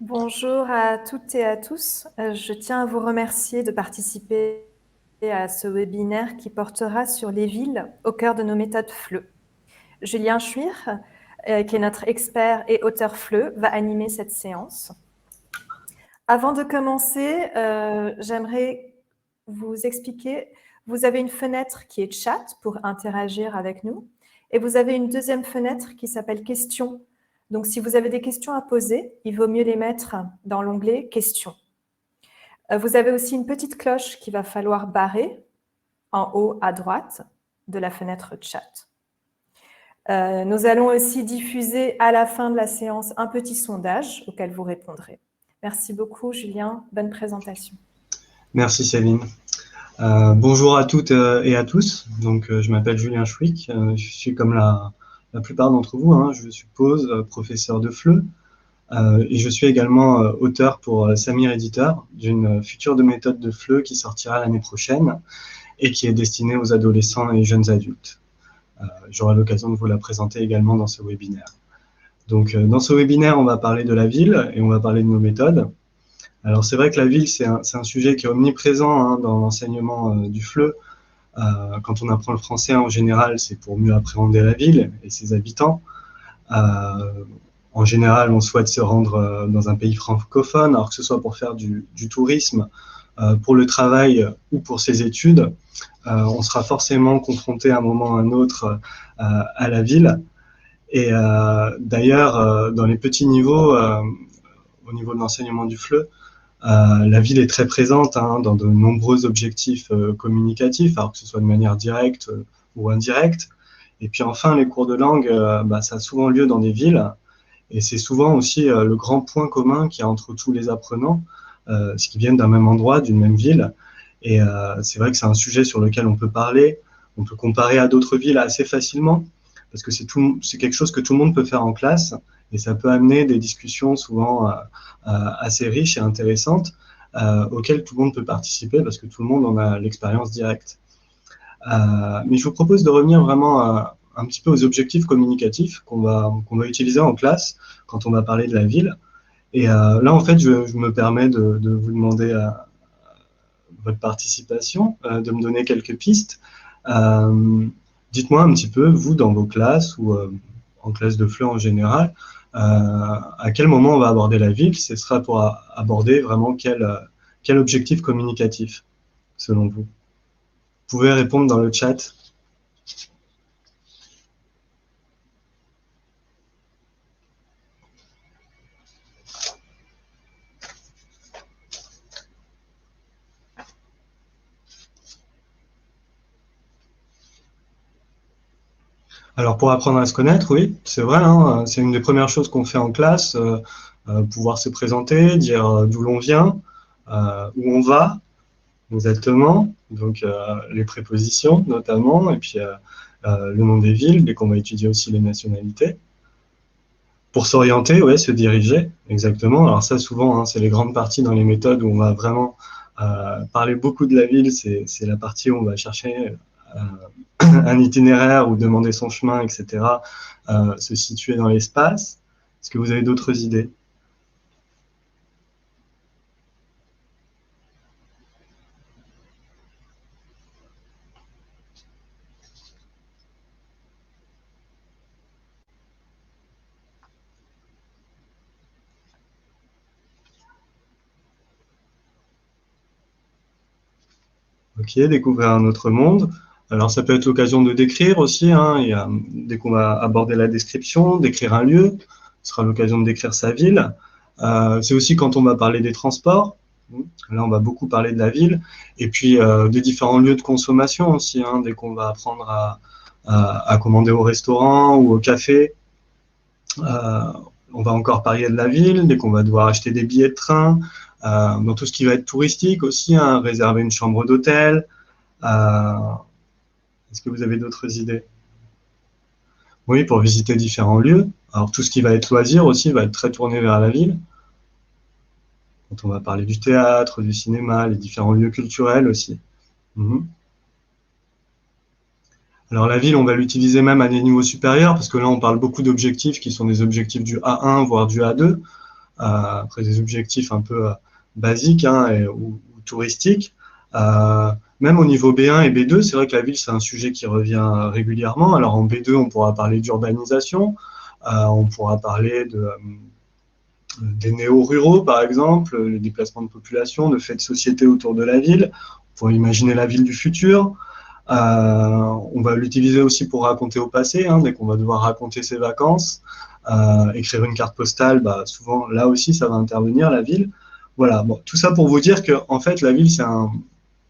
Bonjour à toutes et à tous. Je tiens à vous remercier de participer à ce webinaire qui portera sur les villes au cœur de nos méthodes FLE. Julien Schwir, qui est notre expert et auteur FLE, va animer cette séance. Avant de commencer, j'aimerais vous expliquer, vous avez une fenêtre qui est chat pour interagir avec nous et vous avez une deuxième fenêtre qui s'appelle questions. Donc, si vous avez des questions à poser, il vaut mieux les mettre dans l'onglet questions. Vous avez aussi une petite cloche qu'il va falloir barrer en haut à droite de la fenêtre chat. Nous allons aussi diffuser à la fin de la séance un petit sondage auquel vous répondrez. Merci beaucoup, Julien. Bonne présentation. Merci Céline. Bonjour à toutes et à tous. Donc, je m'appelle Julien Schwick. Je suis comme la plupart d'entre vous, hein, je suppose, professeur de FLE. Et je suis également auteur pour Samir Éditeur d'une future de méthode de FLE qui sortira l'année prochaine et qui est destinée aux adolescents et jeunes adultes. J'aurai l'occasion de vous la présenter également dans ce webinaire. Donc, dans ce webinaire, on va parler de la ville et on va parler de nos méthodes. Alors c'est vrai que la ville, c'est un sujet qui est omniprésent hein, dans l'enseignement du FLE. Quand on apprend le français en général, c'est pour mieux appréhender la ville et ses habitants. En général, on souhaite se rendre dans un pays francophone, alors que ce soit pour faire du tourisme, pour le travail ou pour ses études. On sera forcément confronté à un moment ou à un autre à la ville. Et d'ailleurs, dans les petits niveaux, au niveau de l'enseignement du FLE, la ville est très présente hein, dans de nombreux objectifs communicatifs, alors que ce soit de manière directe ou indirecte. Et puis enfin, les cours de langue, ça a souvent lieu dans des villes, et c'est souvent aussi le grand point commun qu'il y a entre tous les apprenants, ce qui viennent d'un même endroit, d'une même ville. Et c'est vrai que c'est un sujet sur lequel on peut parler, on peut comparer à d'autres villes assez facilement, parce que c'est quelque chose que tout le monde peut faire en classe, et ça peut amener des discussions souvent assez riches et intéressantes, auxquelles tout le monde peut participer, parce que tout le monde en a l'expérience directe. Mais je vous propose de revenir vraiment un petit peu aux objectifs communicatifs qu'on va utiliser en classe quand on va parler de la ville. Et là, en fait, je me permets de vous demander votre participation, de me donner quelques pistes. Dites-moi un petit peu, vous, dans vos classes ou en classe de FLE en général, à quel moment on va aborder la ville? Ce sera pour aborder vraiment quel objectif communicatif, selon vous? Vous pouvez répondre dans le chat. Alors, pour apprendre à se connaître, oui, c'est vrai, hein, c'est une des premières choses qu'on fait en classe, pouvoir se présenter, dire d'où l'on vient, où on va, exactement, donc les prépositions notamment, et puis le nom des villes, dès qu'on va étudier aussi les nationalités. Pour s'orienter, ouais, se diriger, exactement. Alors ça, souvent, hein, c'est les grandes parties dans les méthodes où on va vraiment parler beaucoup de la ville, c'est la partie où on va chercher un itinéraire ou demander son chemin, etc., se situer dans l'espace. Est-ce que vous avez d'autres idées? Ok, découvrir un autre monde. Alors ça peut être l'occasion de décrire aussi, hein, dès qu'on va aborder la description, décrire un lieu, ce sera l'occasion de décrire sa ville. C'est aussi quand on va parler des transports, là on va beaucoup parler de la ville, et puis des différents lieux de consommation aussi, hein, dès qu'on va apprendre à commander au restaurant ou au café. On va encore parler de la ville, dès qu'on va devoir acheter des billets de train, dans tout ce qui va être touristique aussi, hein, réserver une chambre d'hôtel. Est-ce que vous avez d'autres idées? Oui, pour visiter différents lieux. Alors tout ce qui va être loisir aussi va être très tourné vers la ville. Quand on va parler du théâtre, du cinéma, les différents lieux culturels aussi. Alors la ville, on va l'utiliser même à des niveaux supérieurs, parce que là, on parle beaucoup d'objectifs qui sont des objectifs du A1, voire du A2. après des objectifs un peu basiques ou touristiques. Même au niveau B1 et B2, c'est vrai que la ville, c'est un sujet qui revient régulièrement. Alors en B2, on pourra parler d'urbanisation, on pourra parler des néo-ruraux, par exemple, les déplacements de population, de faits de société autour de la ville. On pourrait imaginer la ville du futur. On va l'utiliser aussi pour raconter au passé, dès qu'on va devoir raconter ses vacances. Écrire une carte postale, souvent, là aussi, ça va intervenir, la ville. Voilà, bon, tout ça pour vous dire que, en fait, la ville,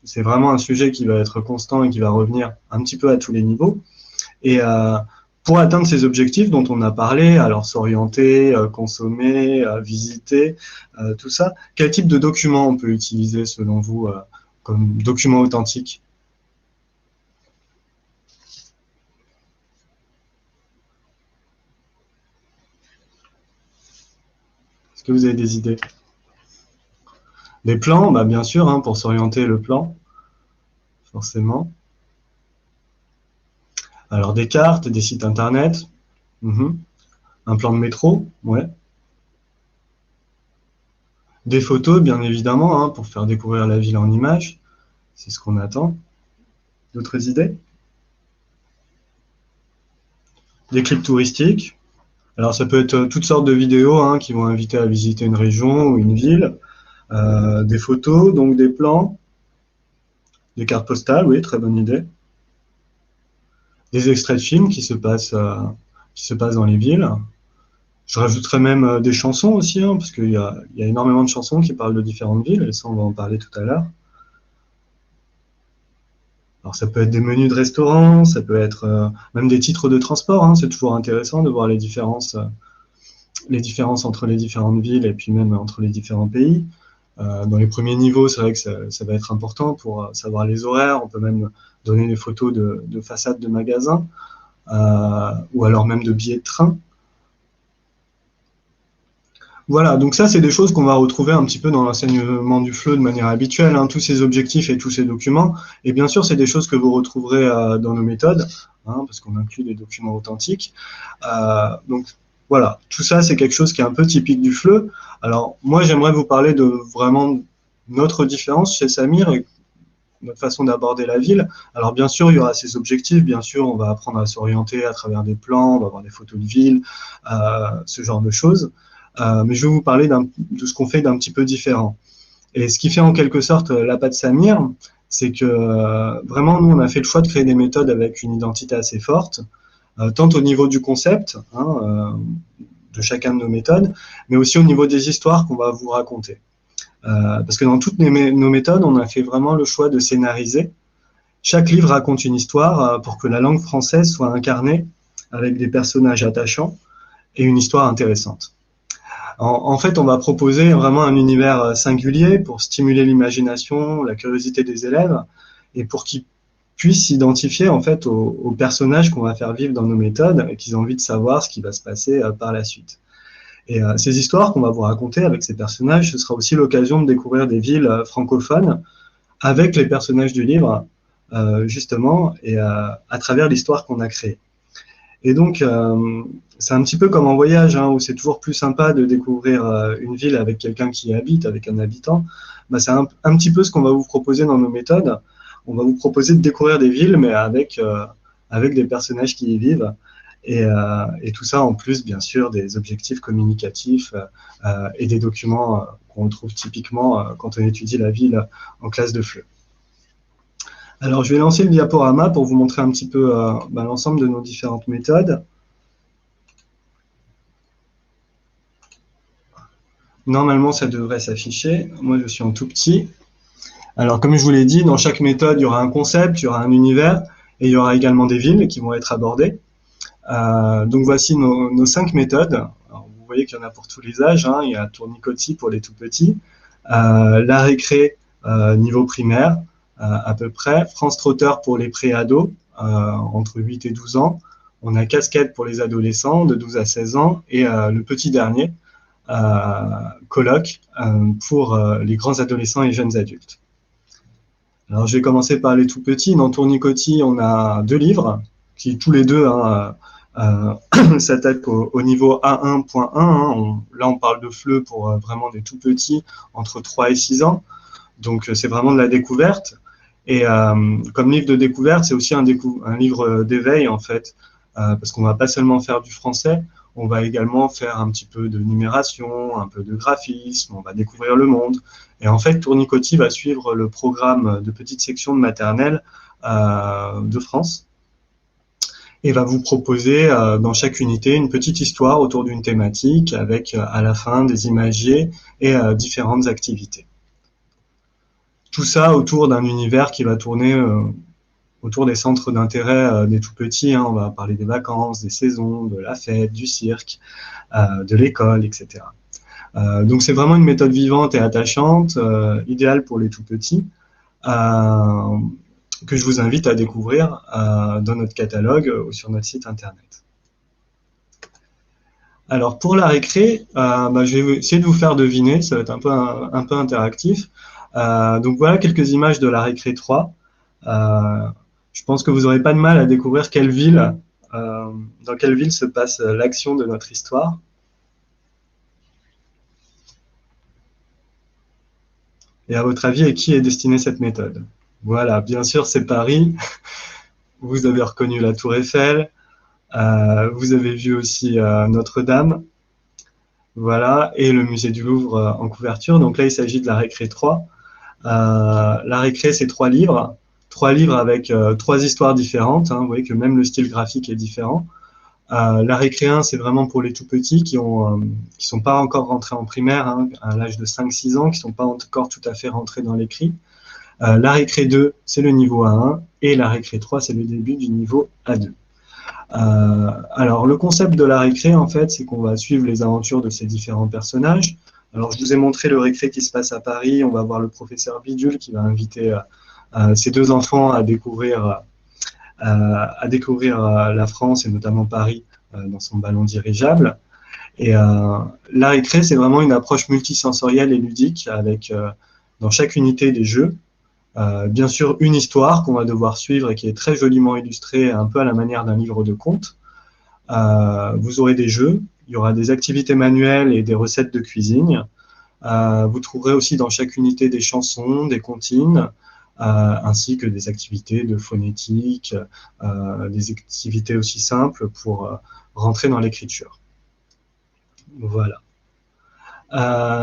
c'est vraiment un sujet qui va être constant et qui va revenir un petit peu à tous les niveaux. Et pour atteindre ces objectifs dont on a parlé, alors s'orienter, consommer, visiter, tout ça, quel type de document on peut utiliser selon vous comme document authentique? Est-ce que vous avez des idées? Des plans, bien sûr, pour s'orienter le plan, forcément. Alors des cartes, des sites internet, un plan de métro, ouais. Des photos, bien évidemment, pour faire découvrir la ville en images, c'est ce qu'on attend. D'autres idées? Des clips touristiques. Alors ça peut être toutes sortes de vidéos qui vont inviter à visiter une région ou une ville. Des photos, donc des plans, des cartes postales, oui, très bonne idée. Des extraits de films qui se passent dans les villes. Je rajouterais même des chansons aussi, parce qu'il y a énormément de chansons qui parlent de différentes villes, et ça on va en parler tout à l'heure. Alors ça peut être des menus de restaurants, ça peut être même des titres de transport, c'est toujours intéressant de voir les différences entre les différentes villes et puis même entre les différents pays. Dans les premiers niveaux, c'est vrai que ça va être important pour savoir les horaires. On peut même donner des photos de façades de magasins ou alors même de billets de train. Voilà, donc ça, c'est des choses qu'on va retrouver un petit peu dans l'enseignement du FLE de manière habituelle, tous ces objectifs et tous ces documents. Et bien sûr, c'est des choses que vous retrouverez dans nos méthodes, parce qu'on inclut des documents authentiques. Donc voilà, tout ça, c'est quelque chose qui est un peu typique du FLE. Alors moi, j'aimerais vous parler de vraiment notre différence chez Samir et notre façon d'aborder la ville. Alors bien sûr, il y aura ces objectifs, bien sûr, on va apprendre à s'orienter à travers des plans, on va avoir des photos de ville, ce genre de choses. Mais je vais vous parler de ce qu'on fait d'un petit peu différent. Et ce qui fait en quelque sorte la patte Samir, c'est que vraiment, nous, on a fait le choix de créer des méthodes avec une identité assez forte, tant au niveau du concept, de chacun de nos méthodes, mais aussi au niveau des histoires qu'on va vous raconter. Parce que dans toutes nos méthodes, on a fait vraiment le choix de scénariser. Chaque livre raconte une histoire pour que la langue française soit incarnée avec des personnages attachants et une histoire intéressante. En fait, on va proposer vraiment un univers singulier pour stimuler l'imagination, la curiosité des élèves et pour qu'ils puissent s'identifier en fait aux personnages qu'on va faire vivre dans nos méthodes et qu'ils aient envie de savoir ce qui va se passer par la suite. Et ces histoires qu'on va vous raconter avec ces personnages, ce sera aussi l'occasion de découvrir des villes francophones avec les personnages du livre, justement, et à travers l'histoire qu'on a créée. Et donc, c'est un petit peu comme en voyage, où c'est toujours plus sympa de découvrir une ville avec quelqu'un qui y habite, avec un habitant. C'est un petit peu ce qu'on va vous proposer dans nos méthodes. On va vous proposer de découvrir des villes, mais avec des personnages qui y vivent. Et tout ça en plus, bien sûr, des objectifs communicatifs et des documents qu'on retrouve typiquement quand on étudie la ville en classe de FLE. Alors, je vais lancer le diaporama pour vous montrer un petit peu l'ensemble de nos différentes méthodes. Normalement, ça devrait s'afficher. Moi, je suis en tout petit. Alors, comme je vous l'ai dit, dans chaque méthode, il y aura un concept, il y aura un univers, et il y aura également des villes qui vont être abordées. Donc, voici nos 5 méthodes. Alors, vous voyez qu'il y en a pour tous les âges. Il y a tournicotis pour les tout petits, la récré niveau primaire, à peu près, France Trotteur pour les pré-ados, entre 8 et 12 ans. On a Casquette pour les adolescents de 12 à 16 ans, et le petit dernier, colloque pour les grands adolescents et jeunes adultes. Alors, je vais commencer par les tout petits. Dans Tournicotis, on a 2 livres qui, tous les deux, s'attaque au niveau A1.1. Hein. Là, on parle de FLE pour vraiment des tout petits, entre 3 et 6 ans. Donc, c'est vraiment de la découverte. Et comme livre de découverte, c'est aussi un livre d'éveil, en fait, parce qu'on ne va pas seulement faire du français, on va également faire un petit peu de numération, un peu de graphisme, on va découvrir le monde. Et en fait, Tournicotis va suivre le programme de petite section de maternelle de France et va vous proposer dans chaque unité une petite histoire autour d'une thématique avec à la fin des imagiers et différentes activités. Tout ça autour d'un univers qui va tourner autour des centres d'intérêt des tout petits. Hein. On va parler des vacances, des saisons, de la fête, du cirque, de l'école, etc. Donc c'est vraiment une méthode vivante et attachante, idéale pour les tout petits, que je vous invite à découvrir dans notre catalogue ou sur notre site internet. Alors pour la récré, je vais essayer de vous faire deviner, ça va être un peu interactif. Donc voilà quelques images de la récré 3. Je pense que vous n'aurez pas de mal à découvrir dans quelle ville se passe l'action de notre histoire. Et à votre avis, à qui est destinée cette méthode? Voilà, bien sûr, c'est Paris. Vous avez reconnu la Tour Eiffel. Vous avez vu aussi Notre-Dame. Voilà, et le musée du Louvre en couverture. Donc là, il s'agit de la récré 3. La récré, c'est 3 livres. 3 livres avec 3 histoires différentes. Hein. Vous voyez que même le style graphique est différent. La récré 1, c'est vraiment pour les tout petits qui sont pas encore rentrés en primaire, hein, à l'âge de 5-6 ans, qui sont pas encore tout à fait rentrés dans l'écrit. La récré 2, c'est le niveau A1, et la récré 3, c'est le début du niveau A2. Alors, le concept de la récré, en fait, c'est qu'on va suivre les aventures de ces différents personnages. Alors, je vous ai montré le récré qui se passe à Paris. On va voir le professeur Bidule qui va inviter ses 2 enfants à découvrir la France et notamment Paris dans son ballon dirigeable. Et la récré, c'est vraiment une approche multisensorielle et ludique avec dans chaque unité des jeux. Bien sûr, une histoire qu'on va devoir suivre et qui est très joliment illustrée, un peu à la manière d'un livre de contes. Vous aurez des jeux, il y aura des activités manuelles et des recettes de cuisine. Vous trouverez aussi dans chaque unité des chansons, des comptines, ainsi que des activités de phonétique, des activités aussi simples pour rentrer dans l'écriture. Voilà.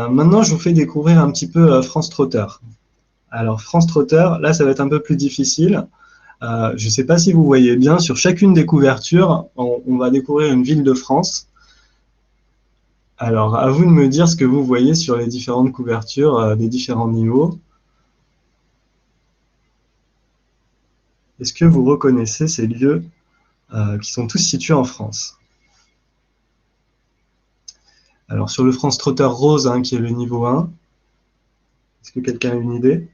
Maintenant, je vous fais découvrir un petit peu France Trotter. Alors, France Trotter, là, ça va être un peu plus difficile. Je ne sais pas si vous voyez bien, sur chacune des couvertures, on va découvrir une ville de France. Alors, à vous de me dire ce que vous voyez sur les différentes couvertures des différents niveaux. Est-ce que vous reconnaissez ces lieux qui sont tous situés en France? Alors, sur le France Trotter Rose, hein, qui est le niveau 1, est-ce que quelqu'un a une idée?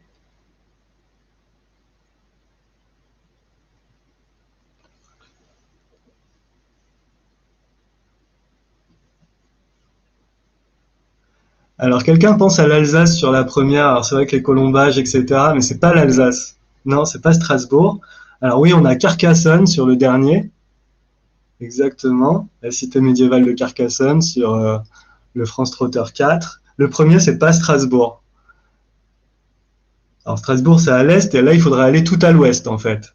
Alors, quelqu'un pense à l'Alsace sur la première. Alors, c'est vrai que les colombages, etc., mais c'est pas l'Alsace. Non, c'est pas Strasbourg. Alors oui, on a Carcassonne sur le dernier. Exactement. La cité médiévale de Carcassonne sur le France Trotter 4. Le premier, c'est pas Strasbourg. Alors, Strasbourg, c'est à l'est, et là, il faudrait aller tout à l'ouest, en fait.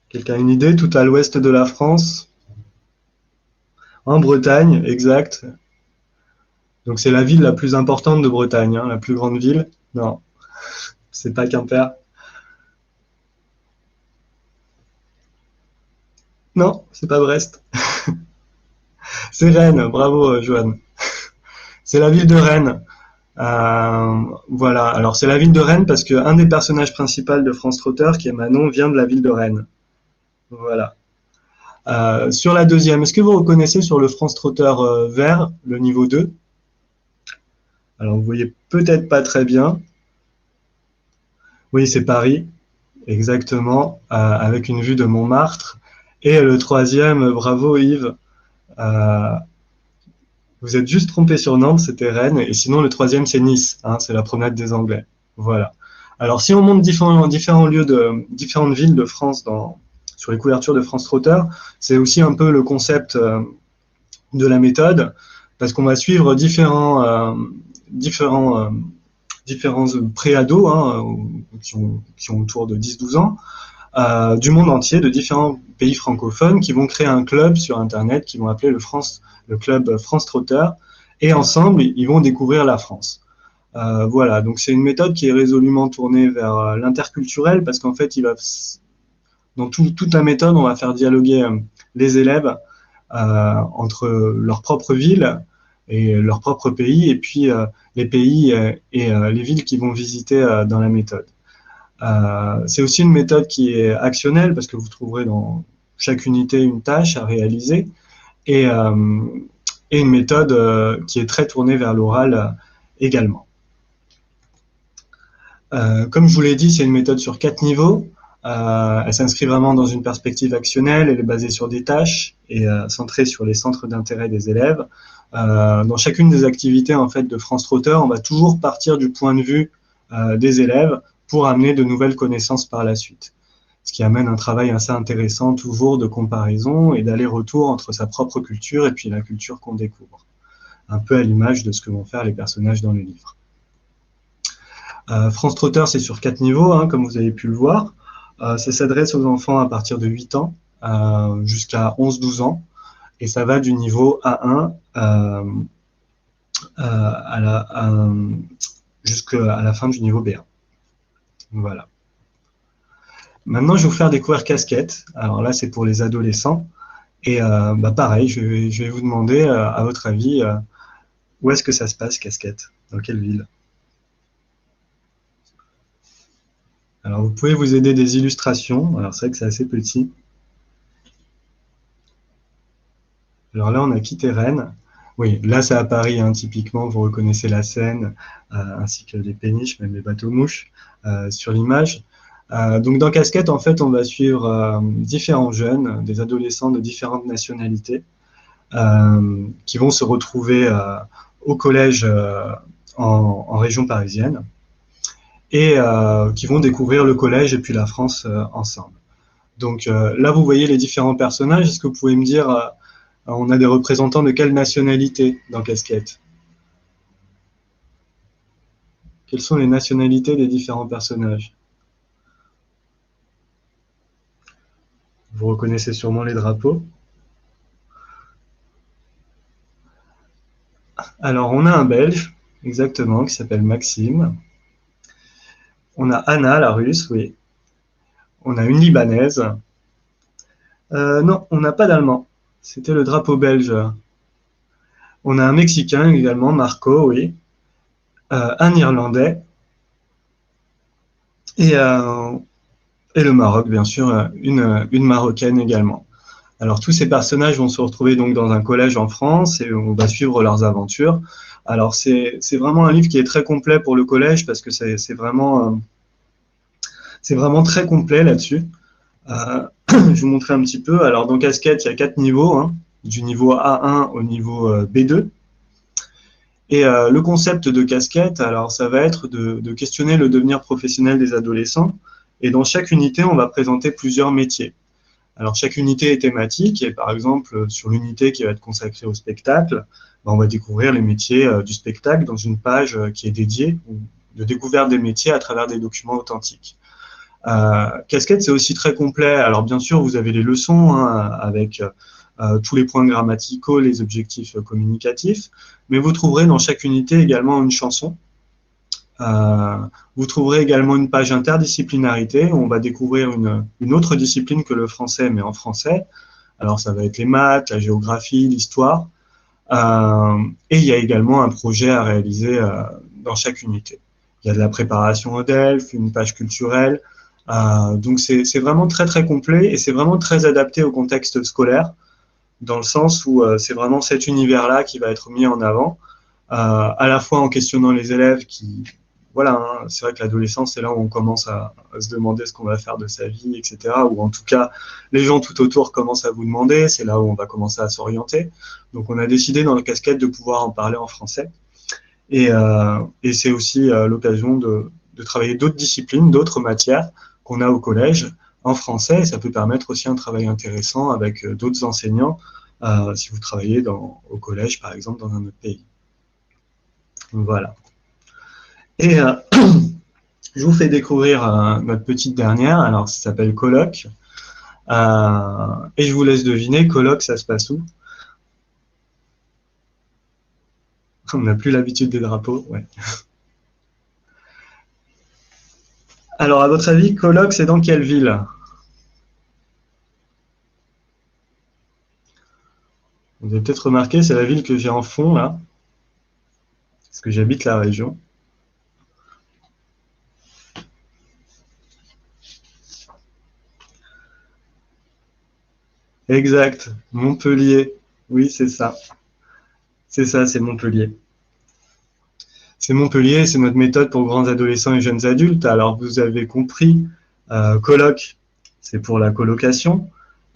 Quelqu'un a une idée? Tout à l'ouest de la France? En Bretagne, exact. Donc c'est la ville la plus importante de Bretagne, hein, la plus grande ville. Non, c'est pas Quimper. Non, c'est pas Brest. C'est Rennes, bravo Joanne. C'est la ville de Rennes. Voilà, alors c'est la ville de Rennes parce qu'un des personnages principaux de France Trotter, qui est Manon, vient de la ville de Rennes. Voilà. Sur la deuxième, est-ce que vous reconnaissez sur le France Trotter vert, le niveau 2? Alors vous voyez peut-être pas très bien. Oui, c'est Paris, exactement, avec une vue de Montmartre. Et le troisième, bravo Yves, euh, vous êtes juste trompé sur Nantes, c'était Rennes. Et sinon, le troisième, c'est Nice, hein, c'est la promenade des Anglais. Voilà. Alors, si on monte différents lieux différentes villes de France sur les couvertures de France Trotter, c'est aussi un peu le concept de la méthode, parce qu'on va suivre différents pré-ados qui ont autour de 10-12 ans, du monde entier, de différents pays francophones, qui vont créer un club sur Internet, qui vont appeler le club France Trotter, et ensemble, ils vont découvrir la France. Voilà, donc c'est une méthode qui est résolument tournée vers l'interculturel, parce qu'en fait, dans toute la méthode, on va faire dialoguer les élèves entre leur propre ville et leur propre pays, et puis les pays et les villes qu'ils vont visiter dans la méthode. C'est aussi une méthode qui est actionnelle, parce que vous trouverez dans chaque unité une tâche à réaliser, et, euh, et une méthode qui est très tournée vers l'oral également. Comme je vous l'ai dit, c'est une méthode sur 4 niveaux. Elle s'inscrit vraiment dans une perspective actionnelle, elle est basée sur des tâches et centrée sur les centres d'intérêt des élèves. Dans chacune des activités en fait, de France Trotter, on va toujours partir du point de vue des élèves pour amener de nouvelles connaissances par la suite. Ce qui amène un travail assez intéressant toujours de comparaison et d'aller-retour entre sa propre culture et puis la culture qu'on découvre. Un peu à l'image de ce que vont faire les personnages dans le livre. France Trotter, c'est sur 4 niveaux, hein, comme vous avez pu le voir. Ça s'adresse aux enfants à partir de 8 ans jusqu'à 11-12 ans. Et ça va du niveau A1 jusqu'à la fin du niveau B1. Voilà. Maintenant, je vais vous faire découvrir Casquette. Alors là, c'est pour les adolescents. Et pareil, je vais vous demander, à votre avis, où est-ce que ça se passe, Casquette? Dans quelle ville? Alors, vous pouvez vous aider des illustrations. Alors, c'est vrai que c'est assez petit. Alors là, on a quitté Rennes. Oui, là, c'est à Paris, hein, typiquement. Vous reconnaissez la Seine, ainsi que les péniches, même les bateaux-mouches, sur l'image. Donc, dans Casquette, en fait, on va suivre différents jeunes, des adolescents de différentes nationalités, qui vont se retrouver au collège en région parisienne et qui vont découvrir le collège et puis la France ensemble. Donc là, vous voyez les différents personnages. Est-ce que vous pouvez me dire, on a des représentants de quelle nationalité dans Casquette? Quelles sont les nationalités des différents personnages? Vous reconnaissez sûrement les drapeaux. Alors, on a un Belge, exactement, qui s'appelle Maxime. On a Anna, la Russe, oui. On a une Libanaise. Non, on n'a pas d'Allemand. C'était le drapeau belge. On a un Mexicain également, Marco, oui. Un Irlandais. Et le Maroc, bien sûr, une Marocaine également. Alors, tous ces personnages vont se retrouver donc dans un collège en France et on va suivre leurs aventures. Alors, c'est vraiment un livre qui est très complet pour le collège parce que c'est vraiment très complet là-dessus. Je vais vous montrer un petit peu. Alors, dans Casquette, il y a 4 niveaux, hein, du niveau A1 au niveau B2. Et le concept de Casquette, alors, ça va être de questionner le devenir professionnel des adolescents. Et dans chaque unité, on va présenter plusieurs métiers. Alors, chaque unité est thématique, et par exemple, sur l'unité qui va être consacrée au spectacle, on va découvrir les métiers du spectacle dans une page qui est dédiée de découverte des métiers à travers des documents authentiques. Casquette, c'est aussi très complet. Alors, bien sûr, vous avez les leçons hein, avec tous les points grammaticaux, les objectifs communicatifs, mais vous trouverez dans chaque unité également une chanson. Vous trouverez également une page interdisciplinarité où on va découvrir une autre discipline que le français, mais en français. Alors, ça va être les maths, la géographie, l'histoire. Et il y a également un projet à réaliser dans chaque unité. Il y a de la préparation au DELF, une page culturelle. Donc, c'est vraiment très, très complet et c'est vraiment très adapté au contexte scolaire, dans le sens où c'est vraiment cet univers-là qui va être mis en avant, à la fois en questionnant les élèves qui voilà, hein, c'est vrai que l'adolescence, c'est là où on commence à se demander ce qu'on va faire de sa vie, etc. Ou en tout cas, les gens tout autour commencent à vous demander, c'est là où on va commencer à s'orienter. Donc on a décidé dans le Casquette de pouvoir en parler en français. Et c'est aussi l'occasion de de travailler d'autres disciplines, d'autres matières qu'on a au collège en français. Et ça peut permettre aussi un travail intéressant avec d'autres enseignants si vous travaillez au collège, par exemple, dans un autre pays. Voilà. Et je vous fais découvrir notre petite dernière. Alors, ça s'appelle Colloque. Et je vous laisse deviner, colloque, ça se passe où? On n'a plus l'habitude des drapeaux, ouais. Alors, à votre avis, colloque, c'est dans quelle ville? Vous avez peut-être remarqué, c'est la ville que j'ai en fond, là, parce que j'habite la région. Exact, Montpellier. Oui, c'est ça. C'est ça, c'est Montpellier. C'est Montpellier, c'est notre méthode pour grands adolescents et jeunes adultes. Alors, vous avez compris, colloque, c'est pour la colocation.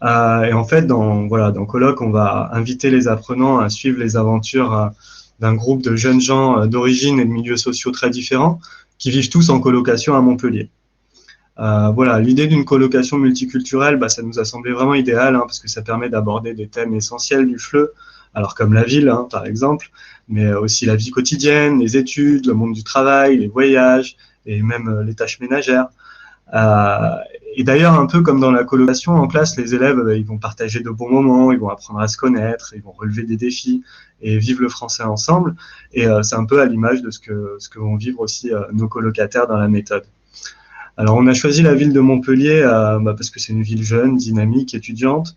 Et en fait, dans colloque, on va inviter les apprenants à suivre les aventures d'un groupe de jeunes gens d'origine et de milieux sociaux très différents qui vivent tous en colocation à Montpellier. Voilà, l'idée d'une colocation multiculturelle, ça nous a semblé vraiment idéal parce que ça permet d'aborder des thèmes essentiels du FLE, alors comme la ville, par exemple, mais aussi la vie quotidienne, les études, le monde du travail, les voyages et même les tâches ménagères. Et d'ailleurs, un peu comme dans la colocation en classe, les élèves, ils vont partager de bons moments, ils vont apprendre à se connaître, ils vont relever des défis et vivre le français ensemble. Et c'est un peu à l'image de ce que vont vivre aussi nos colocataires dans la méthode. Alors, on a choisi la ville de Montpellier parce que c'est une ville jeune, dynamique, étudiante.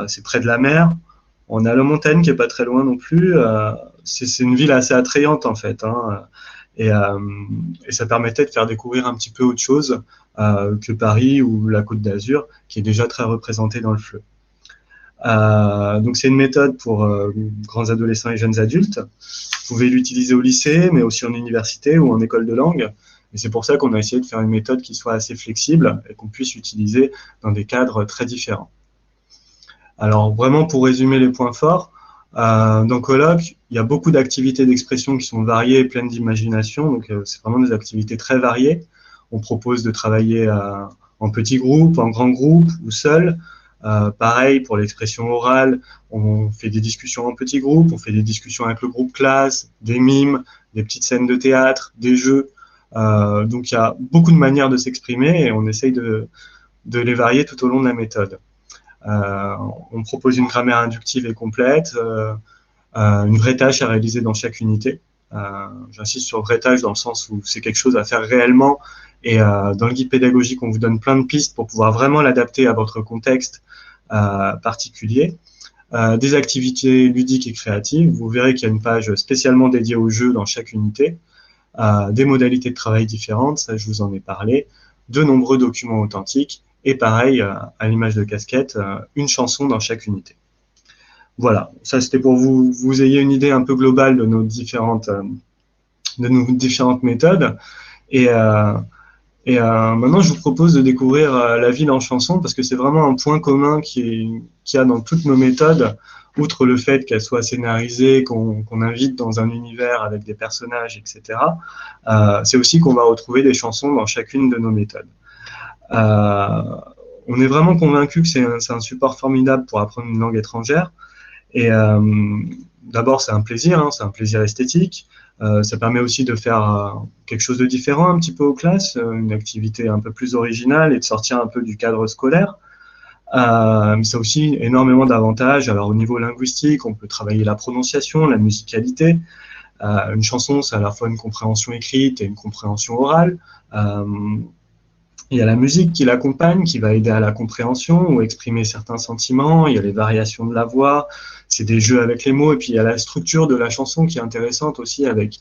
C'est près de la mer. On a la montagne qui est pas très loin non plus. C'est une ville assez attrayante en fait. Et ça permettait de faire découvrir un petit peu autre chose que Paris ou la Côte d'Azur, qui est déjà très représentée dans le FLE. Donc c'est une méthode pour grands adolescents et jeunes adultes. Vous pouvez l'utiliser au lycée, mais aussi en université ou en école de langue. Et c'est pour ça qu'on a essayé de faire une méthode qui soit assez flexible et qu'on puisse utiliser dans des cadres très différents. Alors vraiment pour résumer les points forts, dans Colloque, il y a beaucoup d'activités d'expression qui sont variées et pleines d'imagination, donc c'est vraiment des activités très variées. On propose de travailler en petits groupes, en grands groupes ou seul. Pareil pour l'expression orale, on fait des discussions en petits groupes, on fait des discussions avec le groupe classe, des mimes, des petites scènes de théâtre, des jeux. Donc il y a beaucoup de manières de s'exprimer et on essaye de les varier tout au long de la méthode. On propose une grammaire inductive et complète, une vraie tâche à réaliser dans chaque unité. J'insiste sur vraie tâche dans le sens où c'est quelque chose à faire réellement et dans le guide pédagogique, on vous donne plein de pistes pour pouvoir vraiment l'adapter à votre contexte particulier. Des activités ludiques et créatives. Vous verrez qu'il y a une page spécialement dédiée aux jeux dans chaque unité. Des modalités de travail différentes, ça je vous en ai parlé. De nombreux documents authentiques. Et pareil, à l'image de casquette, une chanson dans chaque unité. Voilà, ça c'était pour vous ayez une idée un peu globale de nos différentes méthodes. Et maintenant, je vous propose de découvrir la ville en chanson parce que c'est vraiment un point commun qu'il y a dans toutes nos méthodes, outre le fait qu'elles soient scénarisées, qu'on invite dans un univers avec des personnages, etc. C'est aussi qu'on va retrouver des chansons dans chacune de nos méthodes. On est vraiment convaincu que c'est un support formidable pour apprendre une langue étrangère. Et d'abord, c'est un plaisir esthétique. Ça permet aussi de faire quelque chose de différent un petit peu aux classes, une activité un peu plus originale et de sortir un peu du cadre scolaire. Mais ça a aussi énormément d'avantages. Alors au niveau linguistique, on peut travailler la prononciation, la musicalité. Une chanson, c'est à la fois une compréhension écrite et une compréhension orale. Il y a la musique qui l'accompagne, qui va aider à la compréhension ou exprimer certains sentiments. Il y a les variations de la voix, c'est des jeux avec les mots. Et puis il y a la structure de la chanson qui est intéressante aussi avec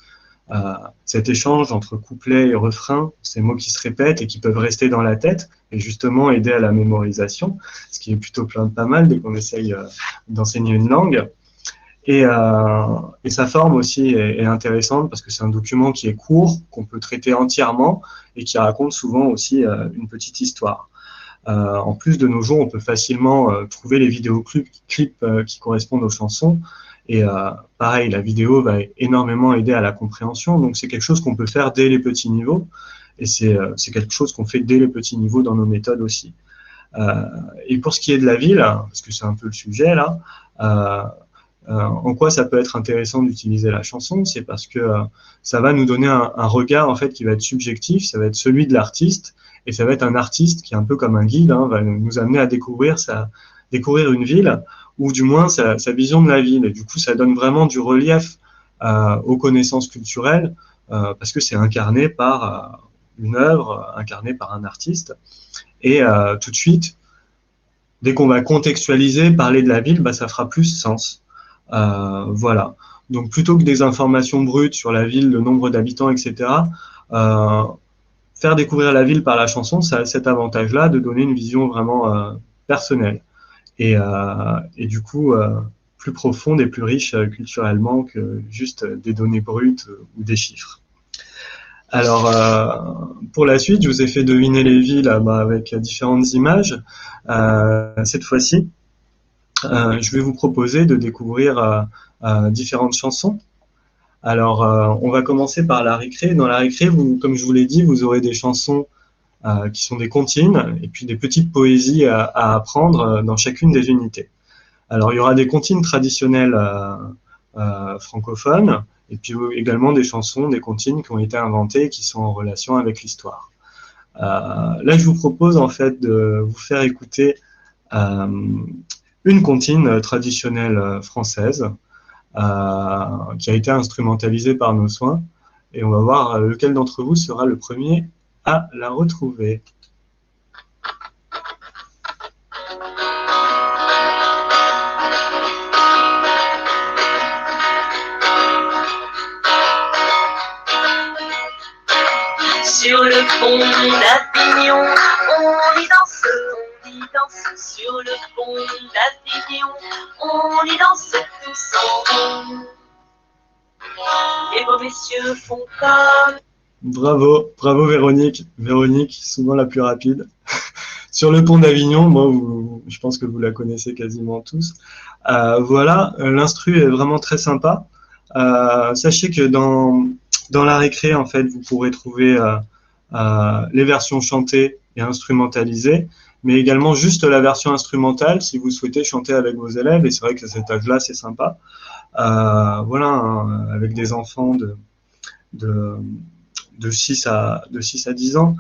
cet échange entre couplet et refrain, ces mots qui se répètent et qui peuvent rester dans la tête et justement aider à la mémorisation, ce qui est plutôt pas mal dès qu'on essaye d'enseigner une langue. Et sa forme aussi est intéressante parce que c'est un document qui est court, qu'on peut traiter entièrement et qui raconte souvent aussi une petite histoire. En plus, de nos jours, on peut facilement trouver les vidéoclips qui correspondent aux chansons. Et pareil, la vidéo va énormément aider à la compréhension. Donc, c'est quelque chose qu'on peut faire dès les petits niveaux. et c'est quelque chose qu'on fait dès les petits niveaux dans nos méthodes aussi. Et pour ce qui est de la ville, parce que c'est un peu le sujet là, en quoi ça peut être intéressant d'utiliser la chanson, c'est parce que ça va nous donner un regard en fait qui va être subjectif, ça va être celui de l'artiste, et ça va être un artiste qui est un peu comme un guide, hein, va nous amener à découvrir une ville, ou du moins sa vision de la ville. Et du coup, ça donne vraiment du relief aux connaissances culturelles, parce que c'est incarné par une œuvre, incarnée par un artiste. Et tout de suite, dès qu'on va contextualiser, parler de la ville, bah, ça fera plus sens. Voilà. Donc plutôt que des informations brutes sur la ville, le nombre d'habitants, etc., faire découvrir la ville par la chanson, ça a cet avantage-là de donner une vision vraiment personnelle et du coup plus profonde et plus riche culturellement que juste des données brutes ou des chiffres. Alors, pour la suite, je vous ai fait deviner les villes avec différentes images. Cette fois-ci, je vais vous proposer de découvrir différentes chansons. Alors, on va commencer par la récré. Dans la récré, comme je vous l'ai dit, vous aurez des chansons qui sont des comptines et puis des petites poésies à apprendre dans chacune des unités. Alors, il y aura des comptines traditionnelles francophones et puis également des chansons, des comptines qui ont été inventées et qui sont en relation avec l'histoire. Là, je vous propose en fait de vous faire écouter une comptine traditionnelle française qui a été instrumentalisée par nos soins. Et on va voir lequel d'entre vous sera le premier à la retrouver. Sur le pont d'Avignon, on y danse, sur le pont d'Avignon, on y danse tous en rond. Les beaux messieurs font comme... Bravo, bravo Véronique. Véronique, souvent la plus rapide. Sur le pont d'Avignon, bon, je pense que vous la connaissez quasiment tous. Voilà, l'instru est vraiment très sympa. Sachez que dans la récré, en fait, vous pourrez trouver les versions chantées et instrumentalisées, mais également juste la version instrumentale si vous souhaitez chanter avec vos élèves. Et c'est vrai que cet âge-là, c'est sympa. Voilà, hein, avec des enfants de 6 à 10 ans,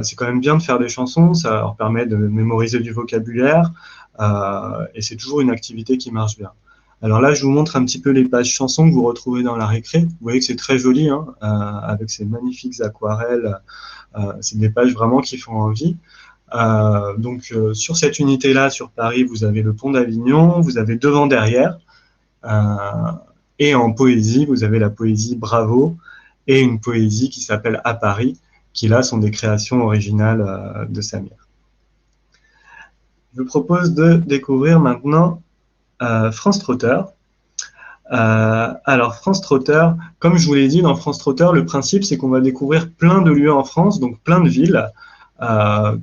c'est quand même bien de faire des chansons, ça leur permet de mémoriser du vocabulaire, et c'est toujours une activité qui marche bien. Alors là, je vous montre un petit peu les pages chansons que vous retrouvez dans la récré. Vous voyez que c'est très joli, hein, avec ces magnifiques aquarelles. C'est des pages vraiment qui font envie. Donc sur cette unité-là, sur Paris, vous avez le pont d'Avignon, vous avez devant-derrière, et en poésie, vous avez la poésie Bravo et une poésie qui s'appelle À Paris, qui là sont des créations originales de Samir. Je vous propose de découvrir maintenant France Trotter. Alors France Trotter, comme je vous l'ai dit, dans France Trotter, le principe c'est qu'on va découvrir plein de lieux en France, donc plein de villes,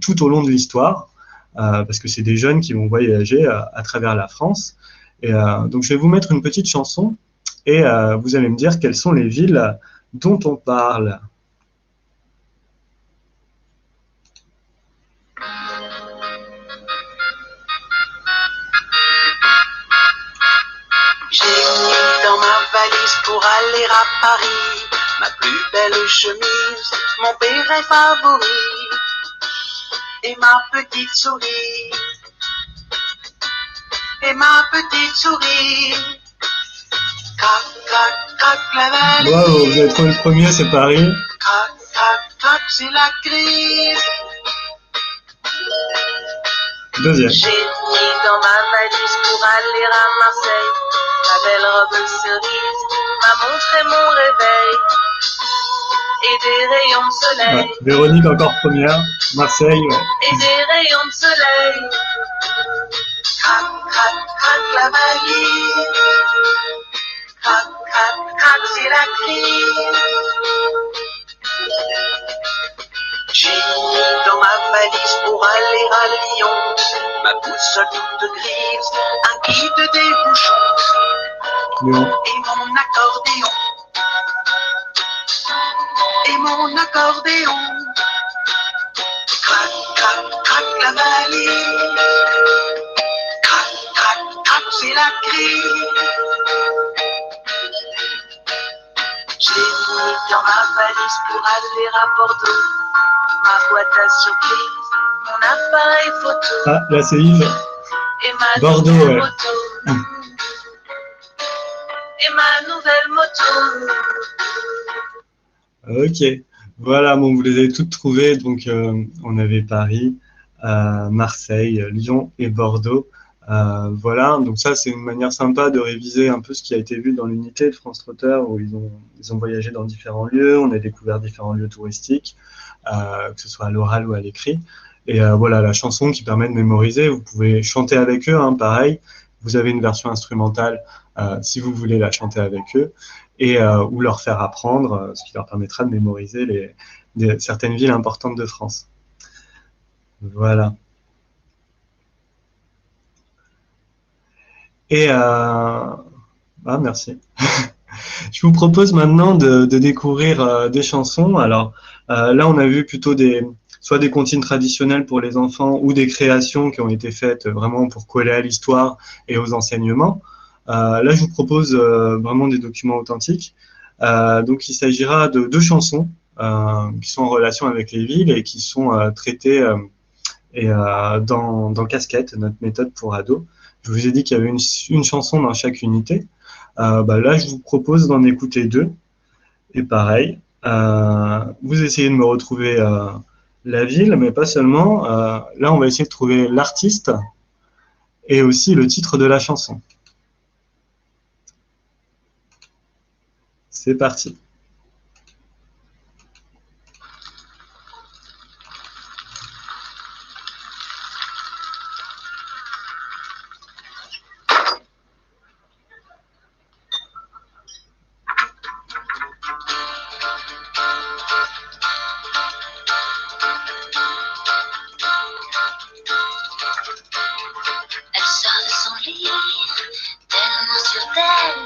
tout au long de l'histoire, parce que c'est des jeunes qui vont voyager à travers la France. Et donc je vais vous mettre une petite chanson et vous allez me dire quelles sont les villes dont on parle. J'ai mis dans ma valise pour aller à Paris ma plus belle chemise, mon béret favori et ma petite souris. Et ma petite souris. Crac, crac, crac, la valise. Bravo, vous avez trouvé le premier, c'est Paris. Crac, crac, crac, c'est la crise. Deuxième. J'ai mis dans ma valise pour aller à Marseille ma belle robe cerise, ma montre et mon réveil et des rayons de soleil. Ouais, Véronique encore première, Marseille. Ouais. Et des rayons de soleil. Crac, crac, crac, la valise. Crac, crac, crac, c'est la crise. J'ai mis dans ma valise pour aller à Lyon ma boussole toute grise, un guide des bouchons Lyon. et mon accordéon. Et mon accordéon. la valise. Crac, crac, crac, c'est la grille. J'ai mis dans ma valise pour aller à Bordeaux ma boîte à surprise, mon appareil photo. Ah, là c'est Yves. Et ma Bordeaux, nouvelle ouais. moto. Et ma nouvelle moto. Ok, voilà, bon, vous les avez toutes trouvées. Donc, on avait Paris, Marseille, Lyon et Bordeaux. Voilà, donc ça, c'est une manière sympa de réviser un peu ce qui a été vu dans l'unité de France Trotter, où ils ont voyagé dans différents lieux, on a découvert différents lieux touristiques, que ce soit à l'oral ou à l'écrit. Et voilà, la chanson qui permet de mémoriser, vous pouvez chanter avec eux, hein, pareil. Vous avez une version instrumentale si vous voulez la chanter avec eux, et ou leur faire apprendre, ce qui leur permettra de mémoriser certaines villes importantes de France. Voilà. Et merci. Je vous propose maintenant de découvrir des chansons. Alors là, on a vu plutôt soit des comptines traditionnelles pour les enfants ou des créations qui ont été faites vraiment pour coller à l'histoire et aux enseignements. Là, je vous propose vraiment des documents authentiques. Donc, il s'agira de 2 chansons qui sont en relation avec les villes et qui sont traitées dans Casquette, notre méthode pour ados. Je vous ai dit qu'il y avait une chanson dans chaque unité. Là, je vous propose d'en écouter 2. Et pareil, vous essayez de me retrouver la ville, mais pas seulement. Là, on va essayer de trouver l'artiste et aussi le titre de la chanson. C'est parti. Elle sort de son lit, tellement sûre d'elle.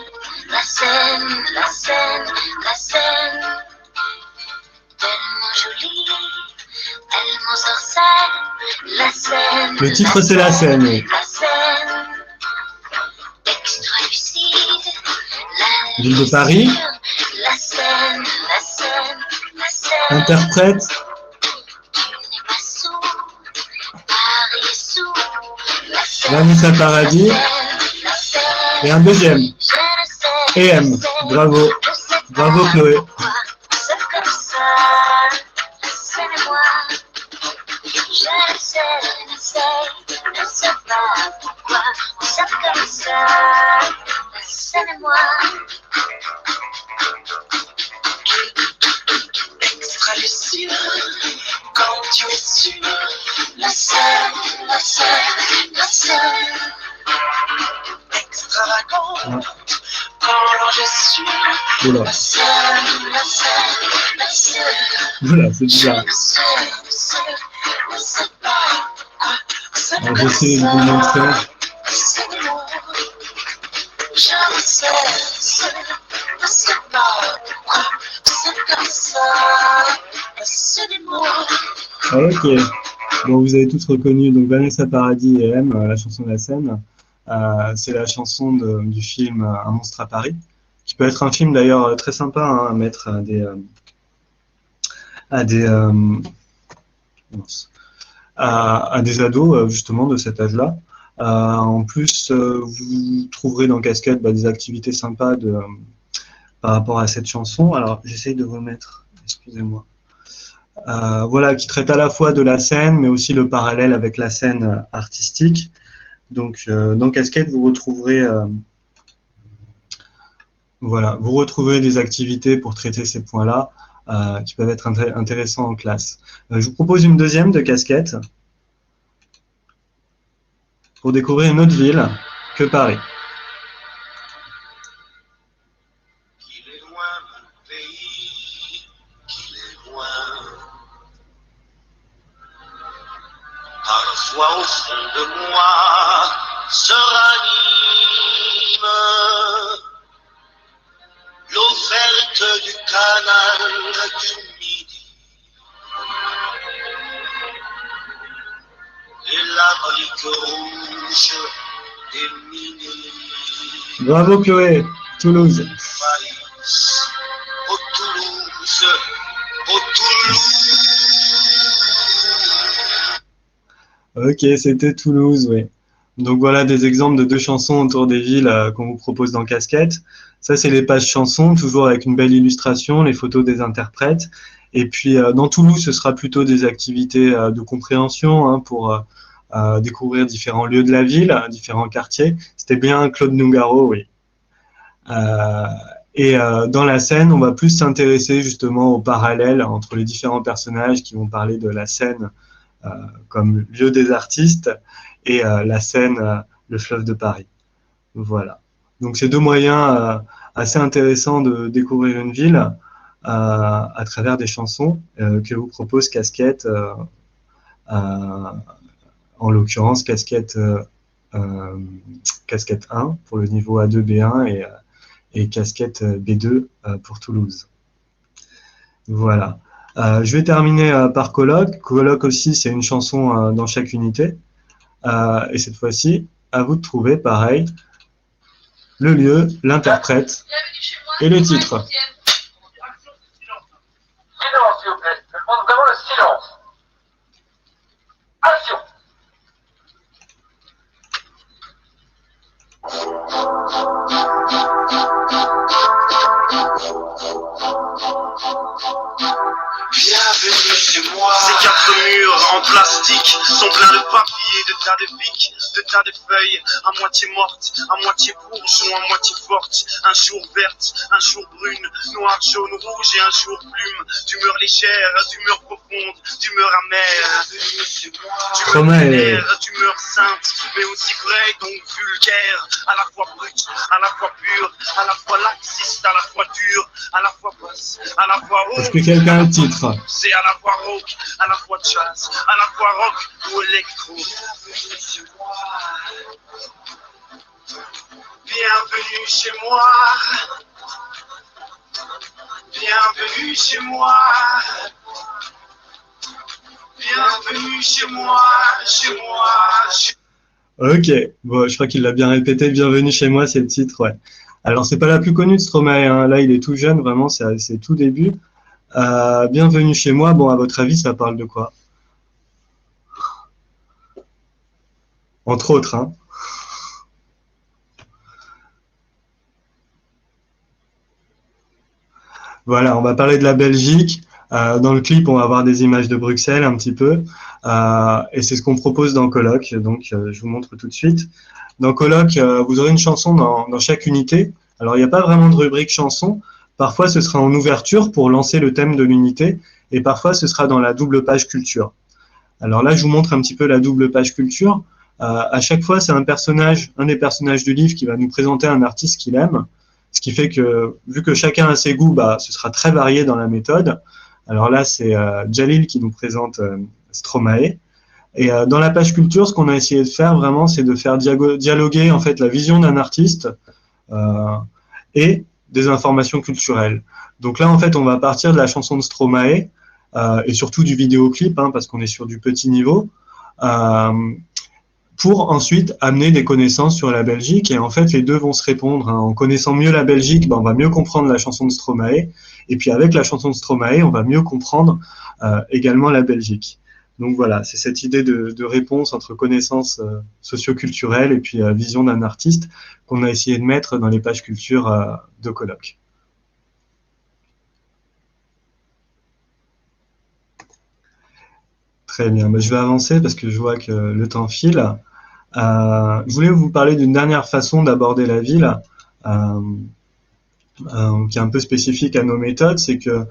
La scène, la scène, la scène. Tellement jolie, tellement sorcière. La scène. Le titre, c'est La Seine. Oui. La scène. Extra lucide. Ville de Paris. La scène, la scène, la scène. Interprète. Tu n'es pas sourd. Paris est sourd. La scène. Vanessa Paradis. Et un deuxième. EM. Bravo. Bravo Chloé. C'est comme ça, laissez-moi. Je ne sais pas pourquoi. C'est comme ça, laissez-moi. Extra lucide, quand tu es sûr. La scène, la scène, la scène. Extravagante, quand je suis. Oula. La scène, la scène, la scène. Voilà, c'est bizarre. Alors, j'essaie de vous montrer. Ok. Bon, vous avez tous reconnu donc Vanessa Paradis et M, la chanson de La Seine. C'est la chanson du film Un monstre à Paris, qui peut être un film d'ailleurs très sympa hein, à mettre à des ados justement de cet âge-là. En plus, vous trouverez dans Casquette des activités sympas par rapport à cette chanson. Alors, j'essaye de remettre, excusez-moi. Voilà, qui traite à la fois de la scène, mais aussi le parallèle avec la scène artistique. Donc, dans Casquette, vous retrouverez des activités pour traiter ces points-là qui peuvent être intéressants en classe. Je vous propose une deuxième de Casquette pour découvrir une autre ville que Paris. Qu'il est loin mon pays, qu'il est loin. Parfois au fond de moi se ranime l'eau verte du canal du Midi. la brique rouge des mini. Bravo Chloé, Toulouse. Au Toulouse, au Toulouse. Ok, c'était Toulouse, oui. Donc voilà des exemples de 2 chansons autour des villes qu'on vous propose dans Casquette. Ça, c'est les pages chansons, toujours avec une belle illustration, les photos des interprètes. Et puis dans Toulouse, ce sera plutôt des activités de compréhension hein, pour découvrir différents lieux de la ville, différents quartiers. C'était bien Claude Nougaro, oui. Et dans la scène, on va plus s'intéresser justement aux parallèles entre les différents personnages qui vont parler de la scène comme lieu des artistes et la Seine, le fleuve de Paris. Voilà. Donc c'est 2 moyens assez intéressants de découvrir une ville à travers des chansons que vous propose Casquette, en l'occurrence Casquette, Casquette 1 pour le niveau A2 B1 et Casquette B2 pour Toulouse. Voilà. Je vais terminer par Colloque. Colloque aussi, c'est une chanson dans chaque unité. Et cette fois-ci, à vous de trouver, pareil, le lieu, l'interprète et le titre. Silence, s'il vous plaît. Je demande vraiment le silence. Action. Bienvenue chez moi. Ces 4 murs en plastique sont pleins de papier, de tas de pics, de tas de feuilles, à moitié mortes, à moitié bourges ou à moitié fortes. Un jour verte, un jour brune, noir, jaune, rouge et un jour plume. D'humeur légère, d'humeur profonde, d'humeur amère. D'humeur claire, d'humeur sainte, mais aussi vraie, donc vulgaire. À la fois brute, à la fois pure, à la fois laxiste, à la fois dure, à la fois basse, à la fois haute. Est-ce que quelqu'un a le titre? C'est à la fois rock, à la fois jazz, à la fois rock ou électro. Bienvenue chez moi. Bienvenue chez moi. Bienvenue chez moi, chez moi, chez moi. Ok, bon, je crois qu'il l'a bien répété. Bienvenue chez moi, c'est le titre, ouais. Alors, c'est pas la plus connue de Stromae, hein. Là, il est tout jeune, vraiment, c'est tout début. Bienvenue chez moi, bon, à votre avis, ça parle de quoi? Entre autres, hein. Voilà, on va parler de la Belgique. Dans le clip, on va avoir des images de Bruxelles un petit peu. Et c'est ce qu'on propose dans Colloque. Donc, je vous montre tout de suite. Dans Colloque, vous aurez une chanson dans chaque unité. Alors, il n'y a pas vraiment de rubrique chanson. Parfois, ce sera en ouverture pour lancer le thème de l'unité. Et parfois, ce sera dans la double page culture. Alors là, je vous montre un petit peu la double page culture. À chaque fois, c'est un des personnages du livre qui va nous présenter un artiste qu'il aime. Ce qui fait que, vu que chacun a ses goûts, ce sera très varié dans la méthode. Alors là, c'est Jalil qui nous présente Stromae. Et dans la page culture, ce qu'on a essayé de faire vraiment, c'est de faire dialoguer en fait la vision d'un artiste et des informations culturelles. Donc là, en fait, on va partir de la chanson de Stromae et surtout du vidéoclip, hein, parce qu'on est sur du petit niveau, pour ensuite amener des connaissances sur la Belgique. Et en fait, les deux vont se répondre, hein. En connaissant mieux la Belgique, on va mieux comprendre la chanson de Stromae. Et puis avec la chanson de Stromae, on va mieux comprendre également la Belgique. Donc voilà, c'est cette idée de réponse entre connaissances socioculturelles et puis vision d'un artiste qu'on a essayé de mettre dans les pages culture de Colloque. Très bien, je vais avancer parce que je vois que le temps file. Je voulais vous parler d'une dernière façon d'aborder la ville qui est un peu spécifique à nos méthodes, c'est que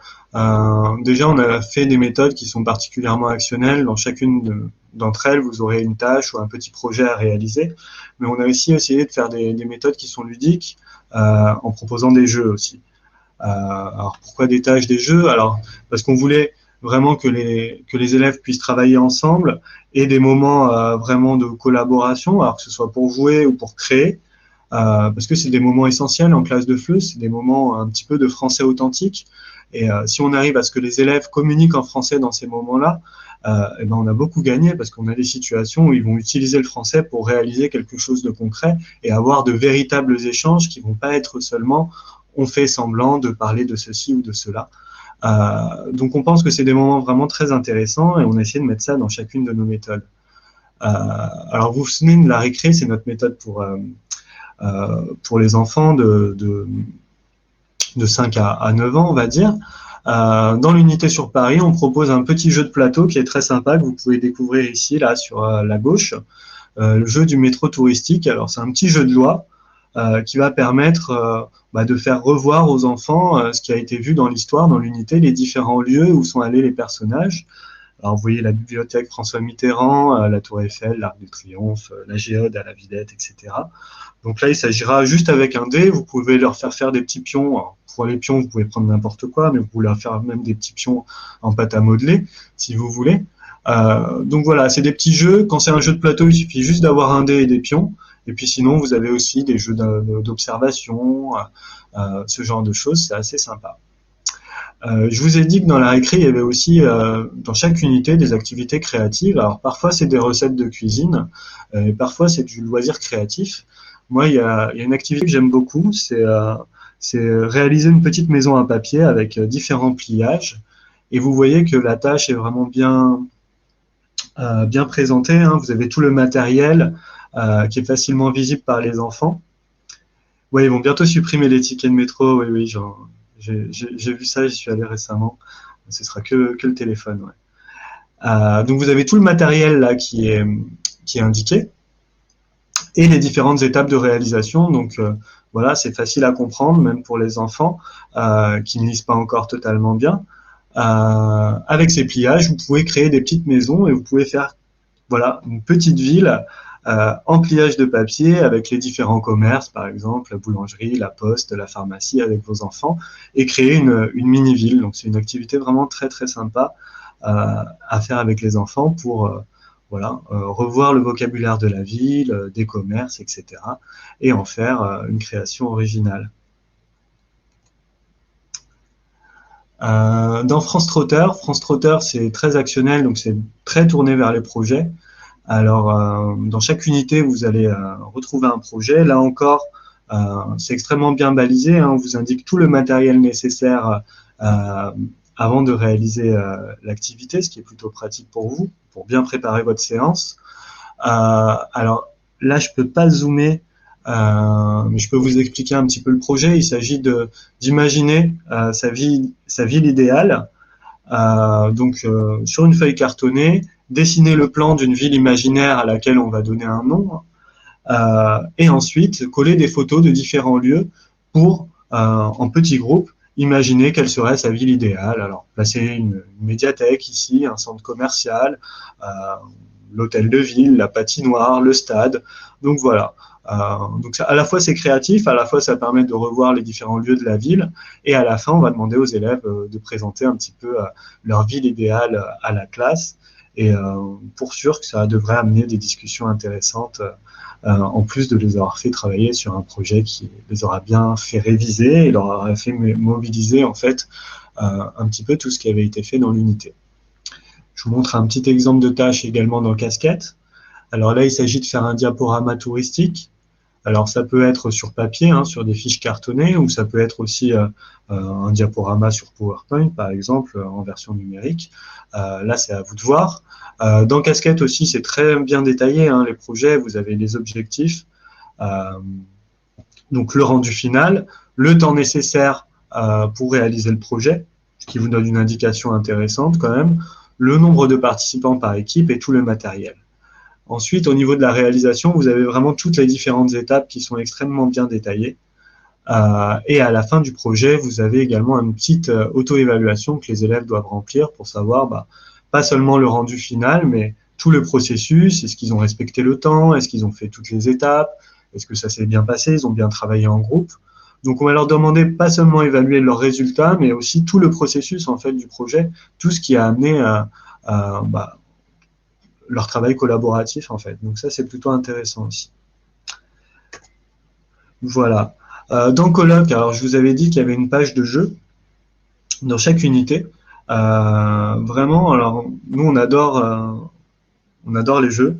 déjà on a fait des méthodes qui sont particulièrement actionnelles. Dans chacune d'entre elles, vous aurez une tâche ou un petit projet à réaliser, mais on a aussi essayé de faire des méthodes qui sont ludiques en proposant des jeux aussi. Alors pourquoi des tâches, des jeux? Alors parce qu'on voulait vraiment que les élèves puissent travailler ensemble et des moments vraiment de collaboration, alors que ce soit pour jouer ou pour créer. parce que c'est des moments essentiels en classe de FLE, c'est des moments un petit peu de français authentique. Et si on arrive à ce que les élèves communiquent en français dans ces moments-là, eh ben on a beaucoup gagné parce qu'on a des situations où ils vont utiliser le français pour réaliser quelque chose de concret et avoir de véritables échanges qui ne vont pas être seulement on fait semblant de parler de ceci ou de cela. Donc on pense que c'est des moments vraiment très intéressants et on a essayé de mettre ça dans chacune de nos méthodes. Alors vous vous souvenez de la récré, c'est notre méthode pour les enfants de 5 à 9 ans, on va dire. Dans l'unité sur Paris, on propose un petit jeu de plateau qui est très sympa, que vous pouvez découvrir ici, là, sur la gauche. Le jeu du métro touristique. Alors, c'est un petit jeu de loi qui va permettre de faire revoir aux enfants ce qui a été vu dans l'histoire, dans l'unité, les différents lieux où sont allés les personnages. Alors, vous voyez la bibliothèque François Mitterrand, la Tour Eiffel, l'Arc de Triomphe, la Géode à la Villette, etc. Donc là, il s'agira juste avec un dé, vous pouvez leur faire des petits pions. Alors, pour les pions, vous pouvez prendre n'importe quoi, mais vous pouvez leur faire même des petits pions en pâte à modeler, si vous voulez. Donc voilà, c'est des petits jeux. Quand c'est un jeu de plateau, il suffit juste d'avoir un dé et des pions. Et puis sinon, vous avez aussi des jeux d'observation, ce genre de choses, c'est assez sympa. Je vous ai dit que dans la récré, il y avait aussi dans chaque unité des activités créatives. Alors parfois, c'est des recettes de cuisine, et parfois, c'est du loisir créatif. Moi, il y a une activité que j'aime beaucoup, c'est réaliser une petite maison à papier avec différents pliages. Et vous voyez que la tâche est vraiment bien présentée, hein. Vous avez tout le matériel qui est facilement visible par les enfants. Oui, ils vont bientôt supprimer les tickets de métro. Oui, oui, j'ai vu ça, j'y suis allé récemment. Ce sera que le téléphone. Ouais. Donc vous avez tout le matériel là qui est indiqué et les différentes étapes de réalisation. Donc voilà, c'est facile à comprendre, même pour les enfants qui ne lisent pas encore totalement bien. Avec ces pliages, vous pouvez créer des petites maisons et vous pouvez faire voilà, une petite ville en pliage de papier avec les différents commerces, par exemple la boulangerie, la poste, la pharmacie avec vos enfants et créer une mini-ville. Donc c'est une activité vraiment très très sympa à faire avec les enfants pour revoir le vocabulaire de la ville, des commerces, etc. et en faire une création originale. Dans France Trotter c'est très actionnel, donc c'est très tourné vers les projets. Alors, dans chaque unité, vous allez retrouver un projet. Là encore, c'est extrêmement bien balisé, hein. On vous indique tout le matériel nécessaire avant de réaliser l'activité, ce qui est plutôt pratique pour vous, pour bien préparer votre séance. Alors, là, je ne peux pas zoomer, mais je peux vous expliquer un petit peu le projet. Il s'agit d'imaginer sa ville idéale. Donc, sur une feuille cartonnée, dessiner le plan d'une ville imaginaire à laquelle on va donner un nom, et ensuite coller des photos de différents lieux pour, en petits groupes, imaginer quelle serait sa ville idéale. Alors, placer une médiathèque ici, un centre commercial, l'hôtel de ville, la patinoire, le stade. Donc voilà. Donc à la fois c'est créatif, à la fois ça permet de revoir les différents lieux de la ville, et à la fin on va demander aux élèves de présenter un petit peu leur ville idéale à la classe, et pour sûr que ça devrait amener des discussions intéressantes, en plus de les avoir fait travailler sur un projet qui les aura bien fait réviser et leur aura fait mobiliser en fait un petit peu tout ce qui avait été fait dans l'unité. Je vous montre un petit exemple de tâche également dans Casquette. Alors là, il s'agit de faire un diaporama touristique. Alors ça peut être sur papier, hein, sur des fiches cartonnées, ou ça peut être aussi un diaporama sur PowerPoint, par exemple, en version numérique. Là, c'est à vous de voir. Dans Casquette aussi, c'est très bien détaillé, hein, les projets, vous avez les objectifs, donc le rendu final, le temps nécessaire pour réaliser le projet, ce qui vous donne une indication intéressante quand même, le nombre de participants par équipe et tout le matériel. Ensuite, au niveau de la réalisation, vous avez vraiment toutes les différentes étapes qui sont extrêmement bien détaillées. Et à la fin du projet, vous avez également une petite auto-évaluation que les élèves doivent remplir pour savoir pas seulement le rendu final, mais tout le processus. Est-ce qu'ils ont respecté le temps? Est-ce qu'ils ont fait toutes les étapes? Est-ce que ça s'est bien passé? Ils ont bien travaillé en groupe? Donc, on va leur demander pas seulement évaluer leurs résultats, mais aussi tout le processus en fait du projet, tout ce qui a amené leur travail collaboratif en fait. Donc ça, c'est plutôt intéressant aussi. Voilà. Dans Colloque, alors je vous avais dit qu'il y avait une page de jeu dans chaque unité. Vraiment, alors nous on adore les jeux,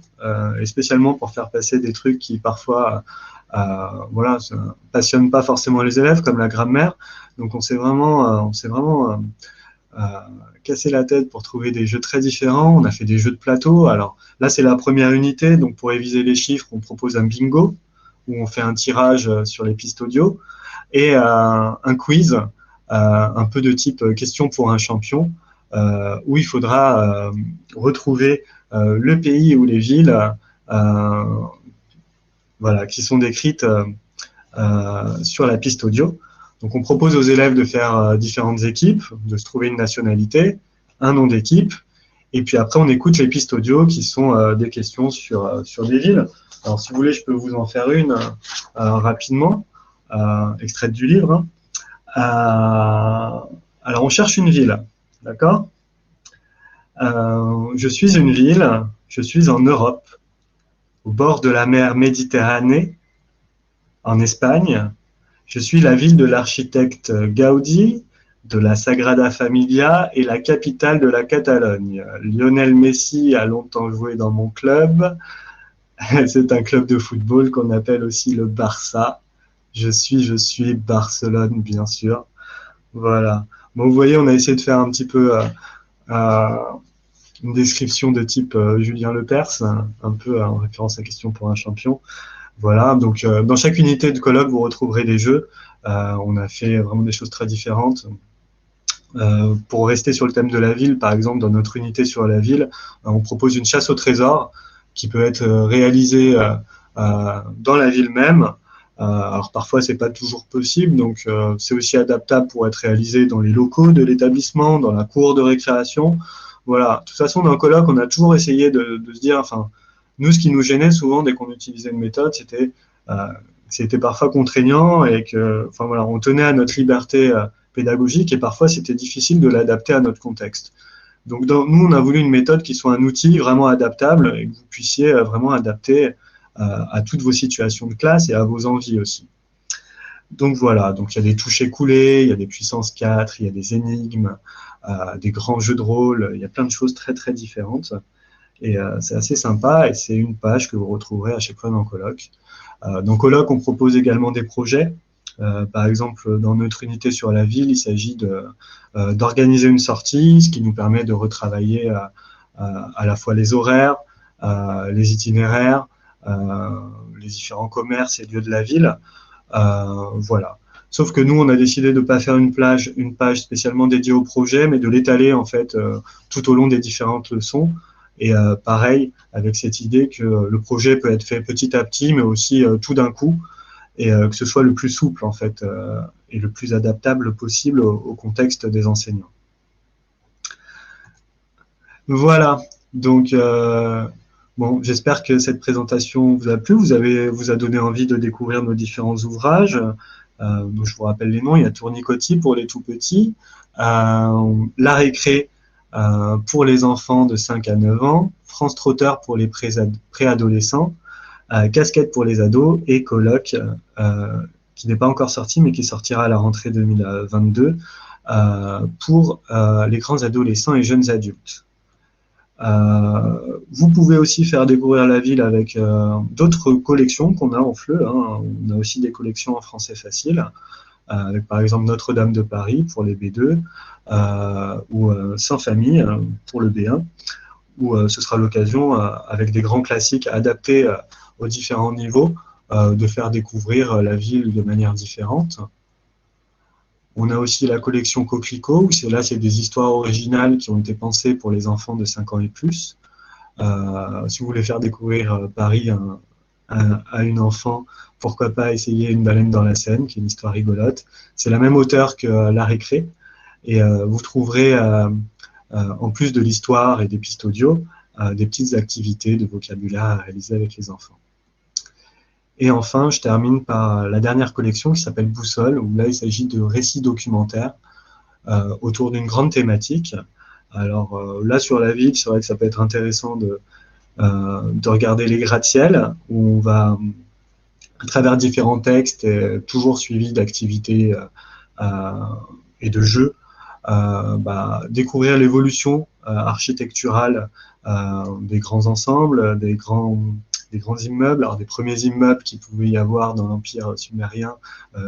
et spécialement pour faire passer des trucs qui parfois, voilà, passionnent pas forcément les élèves, comme la grammaire. Donc on s'est vraiment euh, cassé la tête pour trouver des jeux très différents. On a fait des jeux de plateau. Alors là, c'est la première unité, donc pour réviser les chiffres, on propose un bingo où on fait un tirage sur les pistes audio et un quiz, un peu de type question pour un champion, où il faudra retrouver le pays ou les villes voilà, qui sont décrites sur la piste audio. Donc on propose aux élèves de faire différentes équipes, de se trouver une nationalité, un nom d'équipe, et puis après on écoute les pistes audio qui sont des questions sur des villes. Alors si vous voulez, je peux vous en faire une rapidement, extraite du livre. Alors on cherche une ville, d'accord? Je suis une ville, je suis en Europe, au bord de la mer Méditerranée, en Espagne. Je suis la ville de l'architecte Gaudi, de la Sagrada Familia et la capitale de la Catalogne. Lionel Messi a longtemps joué dans mon club. C'est un club de football qu'on appelle aussi le Barça. Je suis Barcelone, bien sûr. Voilà. Bon, vous voyez, on a essayé de faire un petit peu euh, une description de type Julien Lepers, un peu en référence à Question pour un champion. Voilà, donc dans chaque unité de colloque, vous retrouverez des jeux. On a fait vraiment des choses très différentes. Pour rester sur le thème de la ville, par exemple, dans notre unité sur la ville, on propose une chasse au trésor qui peut être réalisée dans la ville même. Alors parfois, c'est pas toujours possible, donc c'est aussi adaptable pour être réalisé dans les locaux de l'établissement, dans la cour de récréation. Voilà. De toute façon, dans le colloque, on a toujours essayé de se dire, enfin, nous, ce qui nous gênait souvent dès qu'on utilisait une méthode, c'était parfois contraignant et que, enfin voilà, on tenait à notre liberté pédagogique et parfois c'était difficile de l'adapter à notre contexte. Donc nous, on a voulu une méthode qui soit un outil vraiment adaptable et que vous puissiez vraiment adapter à toutes vos situations de classe et à vos envies aussi. Donc voilà, donc il y a des touches écoulées, il y a des puissances 4, il y a des énigmes, des grands jeux de rôle, il y a plein de choses très très différentes. Et c'est assez sympa et c'est une page que vous retrouverez à chaque fois dans Colloque. Dans Colloque, on propose également des projets. Par exemple, dans notre unité sur la ville, il s'agit d'organiser une sortie, ce qui nous permet de retravailler à la fois les horaires, les itinéraires, les différents commerces et lieux de la ville. Voilà. Sauf que nous, on a décidé de ne pas faire une page spécialement dédiée au projet, mais de l'étaler en fait tout au long des différentes leçons. Et pareil, avec cette idée que le projet peut être fait petit à petit, mais aussi tout d'un coup, et que ce soit le plus souple en fait et le plus adaptable possible au contexte des enseignants. Voilà, donc bon, j'espère que cette présentation vous a plu, vous a donné envie de découvrir nos différents ouvrages. Donc je vous rappelle les noms, il y a Tournicotis pour les tout petits, La Récré pour les enfants de 5 à 9 ans, France Trotteur pour les préadolescents, Casquette pour les ados et Colloque, qui n'est pas encore sorti, mais qui sortira à la rentrée 2022, pour les grands adolescents et jeunes adultes. Vous pouvez aussi faire découvrir la ville avec d'autres collections qu'on a en FLE. Hein. On a aussi des collections en français facile, avec par exemple Notre-Dame de Paris pour les B2, ou Sans famille pour le B1, où ce sera l'occasion, avec des grands classiques adaptés aux différents niveaux, de faire découvrir la ville de manière différente. On a aussi la collection Coquelicot, où c'est des histoires originales qui ont été pensées pour les enfants de 5 ans et plus. Si vous voulez faire découvrir Paris à une enfant, pourquoi pas essayer Une baleine dans la Seine, qui est une histoire rigolote. C'est la même auteure que La Récré, et vous trouverez, en plus de l'histoire et des pistes audio, des petites activités de vocabulaire à réaliser avec les enfants. Et enfin, je termine par la dernière collection qui s'appelle Boussole, où là, il s'agit de récits documentaires autour d'une grande thématique. Alors là, sur la ville, c'est vrai que ça peut être intéressant de regarder les gratte-ciel, où on va à travers différents textes, toujours suivis d'activités et de jeux, découvrir l'évolution architecturale des grands ensembles, des grands immeubles, alors des premiers immeubles qu'il pouvait y avoir dans l'Empire sumérien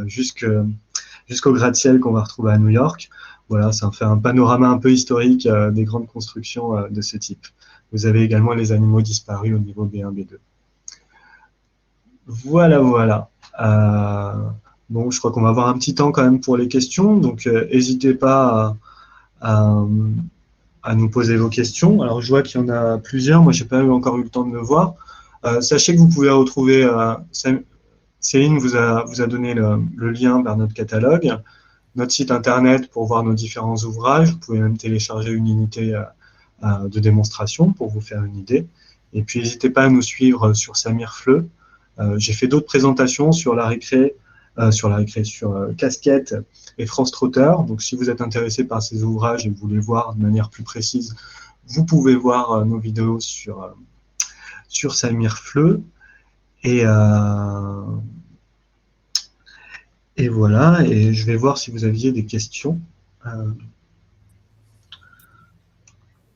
jusqu'au gratte-ciel qu'on va retrouver à New York. Voilà, ça fait un panorama un peu historique des grandes constructions de ce type. Vous avez également les animaux disparus au niveau B1, B2. Voilà, voilà. Bon, je crois qu'on va avoir un petit temps quand même pour les questions, donc n'hésitez pas à nous poser vos questions. Alors, je vois qu'il y en a plusieurs. Moi, je n'ai pas encore eu le temps de me voir. Sachez que vous pouvez retrouver... Céline vous a donné le lien vers notre catalogue, notre site internet pour voir nos différents ouvrages. Vous pouvez même télécharger une unité de démonstration pour vous faire une idée. Et puis, n'hésitez pas à nous suivre sur Samir Fleu. J'ai fait d'autres présentations sur sur Casquette et France Trotter. Donc, si vous êtes intéressé par ces ouvrages et que vous voulez voir de manière plus précise, vous pouvez voir nos vidéos sur Samir Fleu. Et voilà, et je vais voir si vous aviez des questions.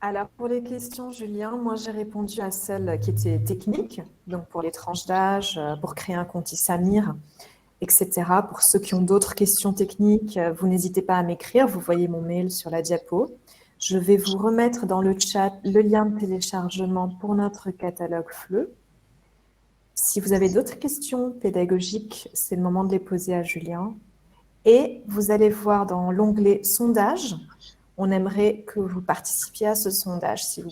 Alors, pour les questions, Julien, moi, j'ai répondu à celles qui étaient techniques, donc pour les tranches d'âge, pour créer un compte Samir, etc. Pour ceux qui ont d'autres questions techniques, vous n'hésitez pas à m'écrire. Vous voyez mon mail sur la diapo. Je vais vous remettre dans le chat le lien de téléchargement pour notre catalogue FLE. Si vous avez d'autres questions pédagogiques, c'est le moment de les poser à Julien. Et vous allez voir dans l'onglet « Sondage », on aimerait que vous participiez à ce sondage, s'il vous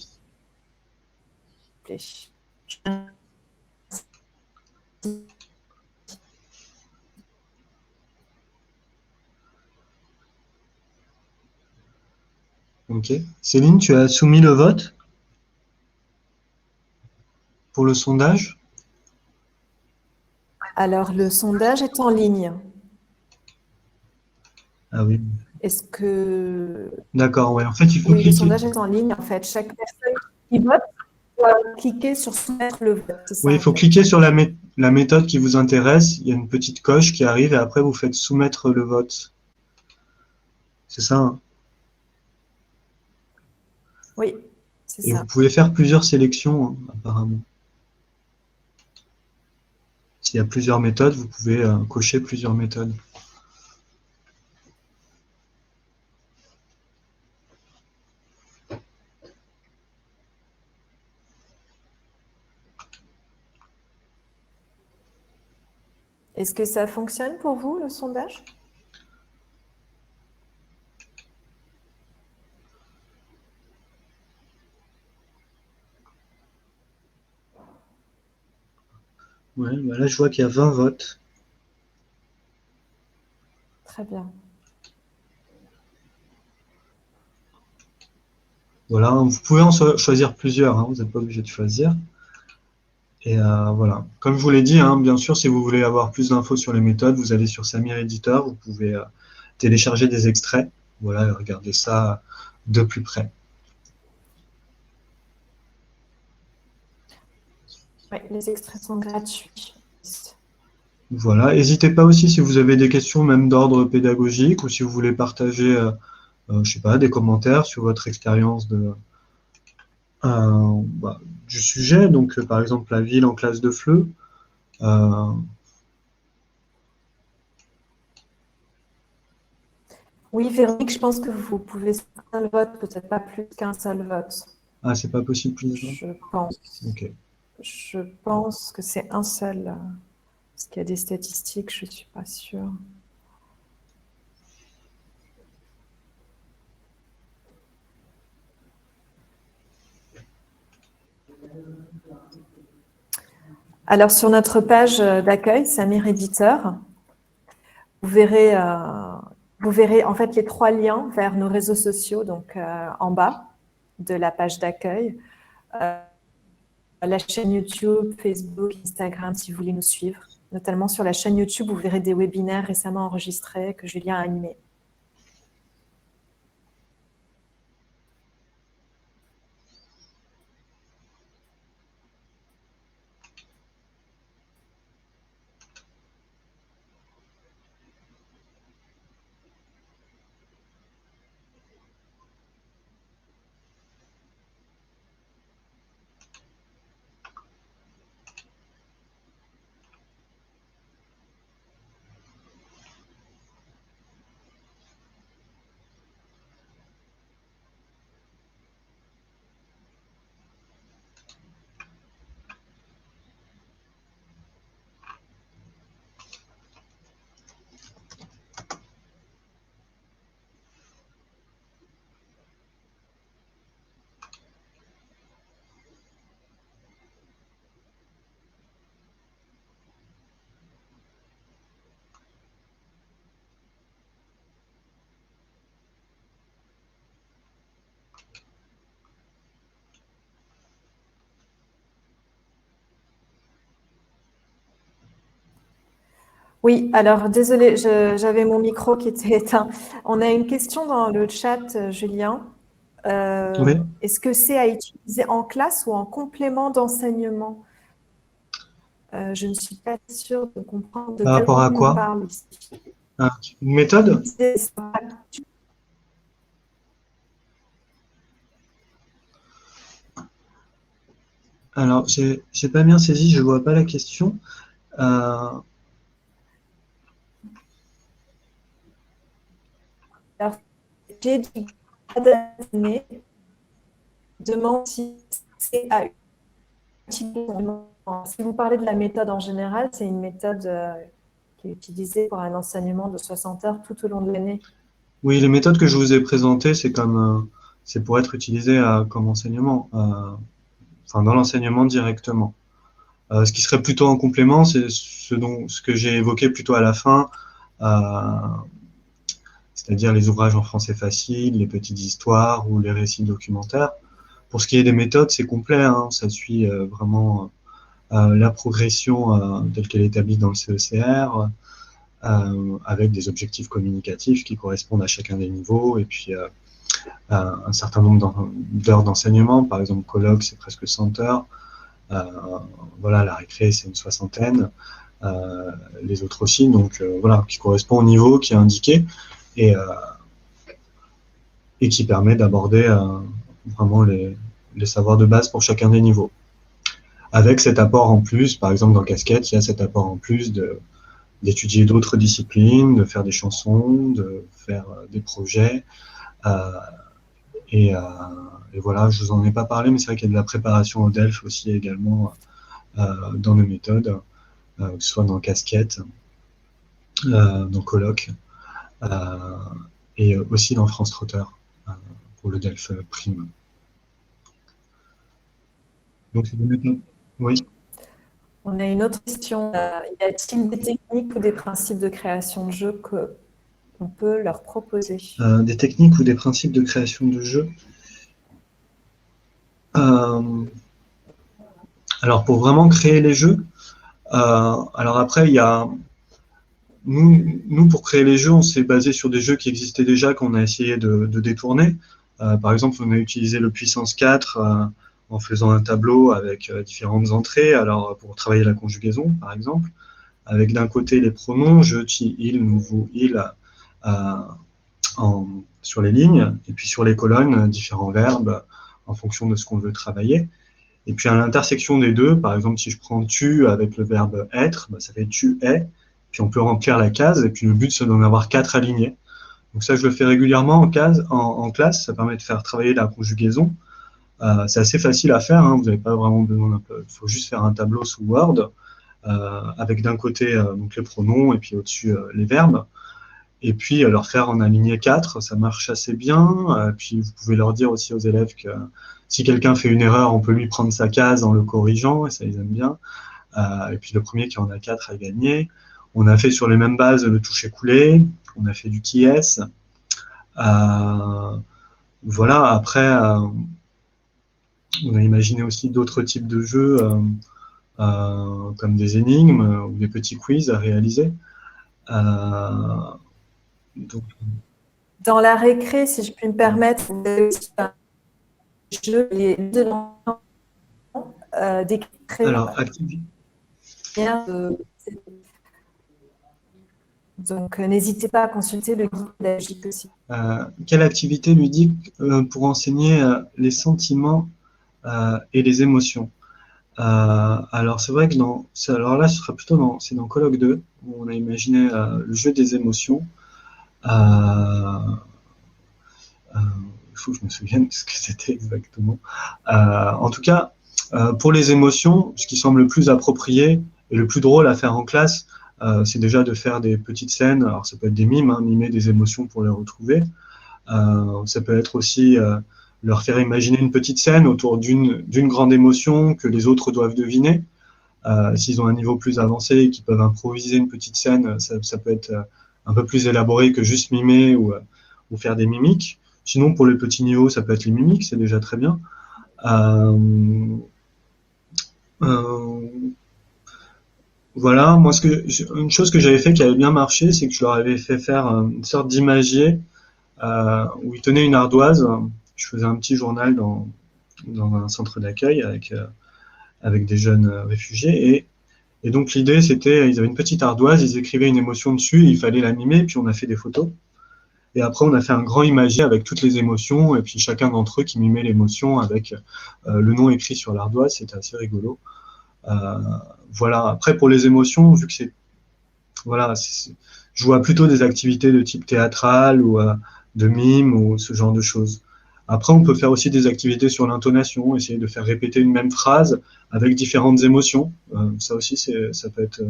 plaît. Ok. Céline, tu as soumis le vote pour le sondage? Alors, le sondage est en ligne. Ah oui. Est-ce que... D'accord, ouais. En fait, il faut Oui, le cliquer. sondage est en ligne. En fait, chaque personne qui vote doit cliquer sur soumettre le vote. C'est ça, Oui, il en faut fait. cliquer sur la méthode qui vous intéresse. Il y a une petite coche qui arrive et après, vous faites soumettre le vote. C'est ça, hein? Oui, c'est Et ça. vous pouvez faire plusieurs sélections, hein, apparemment. S'il y a plusieurs méthodes, vous pouvez cocher plusieurs méthodes. Est-ce que ça fonctionne pour vous, le sondage? Ouais, bah là, je vois qu'il y a 20 votes. Très bien. Voilà, vous pouvez en choisir plusieurs, hein, vous n'êtes pas obligé de choisir. Et voilà. Comme je vous l'ai dit, hein, bien sûr, si vous voulez avoir plus d'infos sur les méthodes, vous allez sur Samir Editor, vous pouvez télécharger des extraits. Voilà, et regarder ça de plus près. Oui, les extraits sont gratuits. Voilà, n'hésitez pas aussi si vous avez des questions même d'ordre pédagogique ou si vous voulez partager, je sais pas, des commentaires sur votre expérience du sujet. Donc, par exemple, la ville en classe de FLE. Oui, Véronique, je pense que vous pouvez faire un seul vote, peut-être pas plus qu'un seul vote. Ah, c'est pas possible plus de gens? Je pense. Ok. Je pense que c'est un seul. Parce qu'il y a des statistiques, je ne suis pas sûre. Alors, sur notre page d'accueil, Samir Éditeur, vous verrez en fait les 3 liens vers nos réseaux sociaux, donc en bas de la page d'accueil. La chaîne YouTube, Facebook, Instagram, si vous voulez nous suivre. Notamment sur la chaîne YouTube, vous verrez des webinaires récemment enregistrés que Julien a animés. Oui, alors désolée, j'avais mon micro qui était éteint. On a une question dans le chat, Julien. Oui. Est-ce que c'est à utiliser en classe ou en complément d'enseignement? Je ne suis pas sûre de comprendre de Par quel rapport à contenu on quoi? parle ici. Une méthode? Alors, j'ai pas bien saisi, je vois pas la question. Euh, Alors, j'ai dit Adamé demande si c'est à utiliser. Si vous parlez de la méthode en général, c'est une méthode qui est utilisée pour un enseignement de 60 heures tout au long de l'année. oui, les méthodes que je vous ai présentées, c'est pour être utilisé comme enseignement, enfin dans l'enseignement directement. Ce qui serait plutôt en complément, c'est ce que j'ai évoqué plutôt à la fin, euh, c'est-à-dire les ouvrages en français facile, les petites histoires ou les récits documentaires. Pour ce qui est des méthodes, c'est complet, hein, ça suit vraiment la progression telle qu'elle est établie dans le CECR, avec des objectifs communicatifs qui correspondent à chacun des niveaux, et puis un certain nombre d'heures d'enseignement. Par exemple, colloque, c'est presque 100 heures. Euh, voilà, la récré, c'est une soixantaine. Les autres aussi, donc voilà, qui correspond au niveau qui est indiqué et, euh, et qui permet d'aborder vraiment les savoirs de base pour chacun des niveaux. Avec cet apport en plus, par exemple dans Casquette, il y a cet apport en plus d'étudier d'autres disciplines, de faire des chansons, de faire des projets. Euh, et, euh, et voilà, je vous en ai pas parlé, mais c'est vrai qu'il y a de la préparation au DELF aussi également dans nos méthodes, que ce soit dans Casquette, dans Colloque, euh, et aussi dans France Trotter pour le DELF Prime. Donc c'est des méthodes. Oui. On a une autre question. Y a-t-il des techniques ou des principes de création de jeux qu'on peut leur proposer? Des techniques ou des principes de création de jeux. Alors pour vraiment créer les jeux, alors après il y a nous, pour créer les jeux, on s'est basé sur des jeux qui existaient déjà, qu'on a essayé de détourner. Par exemple, on a utilisé le Puissance 4 en faisant un tableau avec différentes entrées. Alors, pour travailler la conjugaison, par exemple, avec d'un côté les pronoms, je, tu, il, nous, vous, il, euh, sur les lignes, et puis sur les colonnes, différents verbes en fonction de ce qu'on veut travailler. Et puis à l'intersection des deux, par exemple, si je prends tu avec le verbe être, bah, ça fait tu es, puis on peut remplir la case, et puis le but c'est d'en avoir 4 alignés. Donc ça, je le fais régulièrement en classe, ça permet de faire travailler la conjugaison. C'est assez facile à faire, hein, vous n'avez pas vraiment besoin il faut juste faire un tableau sous Word, avec d'un côté donc les pronoms, et puis au-dessus les verbes. Et puis leur faire en aligné 4, ça marche assez bien. Puis vous pouvez leur dire aussi aux élèves que si quelqu'un fait une erreur, on peut lui prendre sa case en le corrigeant, et ça ils aiment bien. Et puis le premier qui en a 4 a gagné. On a fait sur les mêmes bases le toucher-coulé, on a fait du qui est. Voilà, après, on a imaginé aussi d'autres types de jeux, comme des énigmes ou des petits quiz à réaliser. Donc, Dans la récré, si je puis me permettre, vous avez aussi un jeu de l'enfant d'écrire alors, activité. Donc, n'hésitez pas à consulter le guide pédagogique aussi. Quelle activité ludique pour enseigner les sentiments et les émotions? Alors c'est vrai que alors là ce sera plutôt c'est dans Colloque 2 où on a imaginé le jeu des émotions. Il faut que je me souvienne ce que c'était exactement. En tout cas, pour les émotions, ce qui semble le plus approprié et le plus drôle à faire en classe, c'est déjà de faire des petites scènes. Alors ça peut être des mimes, hein, mimer des émotions pour les retrouver. Ça peut être aussi leur faire imaginer une petite scène autour d'une grande émotion que les autres doivent deviner. S'ils ont un niveau plus avancé et qu'ils peuvent improviser une petite scène, ça peut être un peu plus élaboré que juste mimer ou faire des mimiques. Sinon, pour les petits niveaux, ça peut être les mimiques, c'est déjà très bien. Euh, voilà, moi, une chose que j'avais fait qui avait bien marché, c'est que je leur avais fait faire une sorte d'imagier où ils tenaient une ardoise. Je faisais un petit journal dans un centre d'accueil avec des jeunes réfugiés. Et donc l'idée, c'était, ils avaient une petite ardoise, ils écrivaient une émotion dessus, il fallait la mimer, puis on a fait des photos. Et après, on a fait un grand imagier avec toutes les émotions, et puis chacun d'entre eux qui mimait l'émotion avec le nom écrit sur l'ardoise. C'était assez rigolo. Euh, voilà. Après, pour les émotions, vu que voilà, je vois plutôt des activités de type théâtral ou de mime ou ce genre de choses. Après, on peut faire aussi des activités sur l'intonation, essayer de faire répéter une même phrase avec différentes émotions. Ça aussi, ça peut être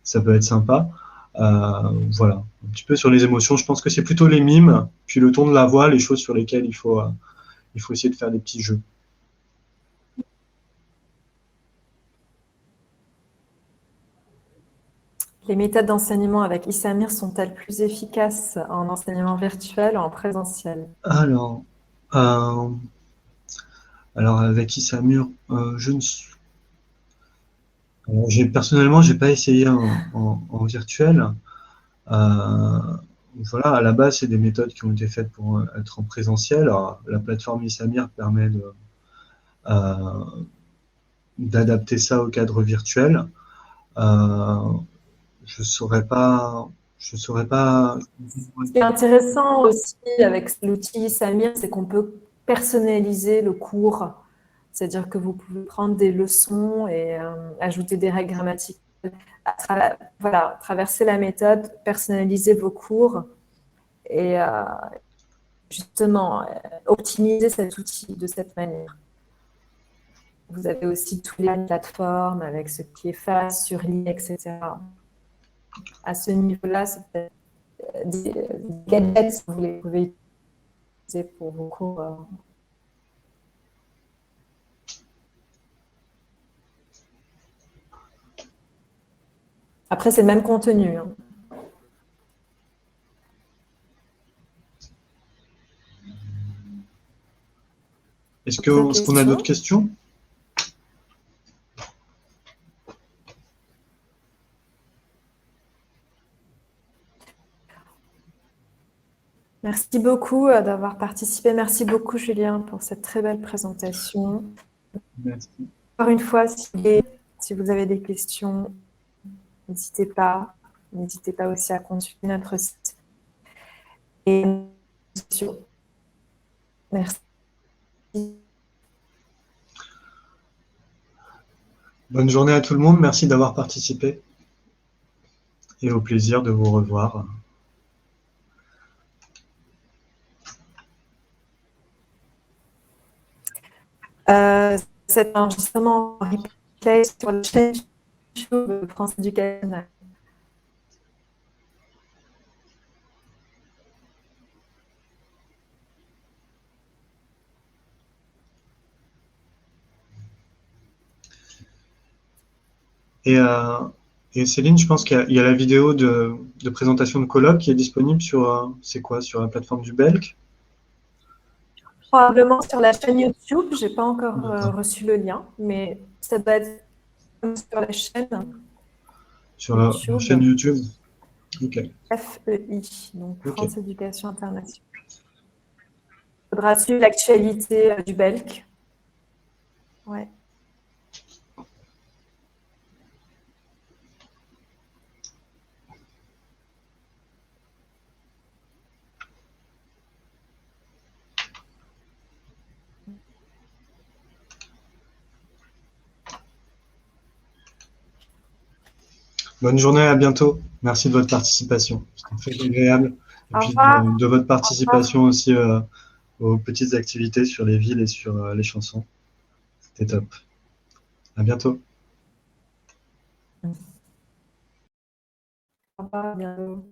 sympa. Voilà, un petit peu sur les émotions. Je pense que c'est plutôt les mimes, puis le ton de la voix, les choses sur lesquelles il faut essayer de faire des petits jeux. Les méthodes d'enseignement avec Issamir sont-elles plus efficaces en enseignement virtuel ou en présentiel? Alors, euh, alors avec Isamur, je ne personnellement, j'ai pas essayé en virtuel. Euh, voilà, à la base, c'est des méthodes qui ont été faites pour être en présentiel. Alors, la plateforme Issamir permet euh, d'adapter ça au cadre virtuel. Euh, je saurais pas, je saurais pas. Ce qui est intéressant aussi avec l'outil Samir, c'est qu'on peut personnaliser le cours. C'est-à-dire que vous pouvez prendre des leçons et ajouter des règles grammaticales. Voilà, traverser la méthode, personnaliser vos cours et justement optimiser cet outil de cette manière. Vous avez aussi toutes les plateformes avec ce qui est face, surlit, etc. À ce niveau-là, c'est peut-être des gadgets que vous pouvez utiliser pour vos cours. Après, c'est le même contenu. Hein. D'autres Est-ce qu'on a d'autres questions? questions? Merci beaucoup d'avoir participé. Merci beaucoup, Julien, pour cette très belle présentation. Merci. Encore une fois, si vous avez des questions, n'hésitez pas. N'hésitez pas aussi à consulter notre site. Et merci. Bonne journée à tout le monde. Merci d'avoir participé et au plaisir de vous revoir. Cet enregistrement en replay sur la chaîne YouTube France Éducation. Et, euh, et Céline, je pense qu'il y a la vidéo de présentation de colloque qui est disponible sur, c'est quoi, sur la plateforme du Belk? Probablement sur la chaîne YouTube. Je n'ai pas encore D'accord. reçu le lien, mais ça doit être sur la chaîne Sur la YouTube chaîne YouTube? Ok. FEI, donc Ok. France Éducation Internationale. Il faudra suivre l'actualité du Belk. Ouais. Bonne journée, à bientôt. Merci de votre participation. C'était très agréable. Et Au puis revoir. de votre Au revoir. participation aussi aux petites activités sur les villes et sur les chansons. C'était top. À bientôt. Au revoir. À bientôt.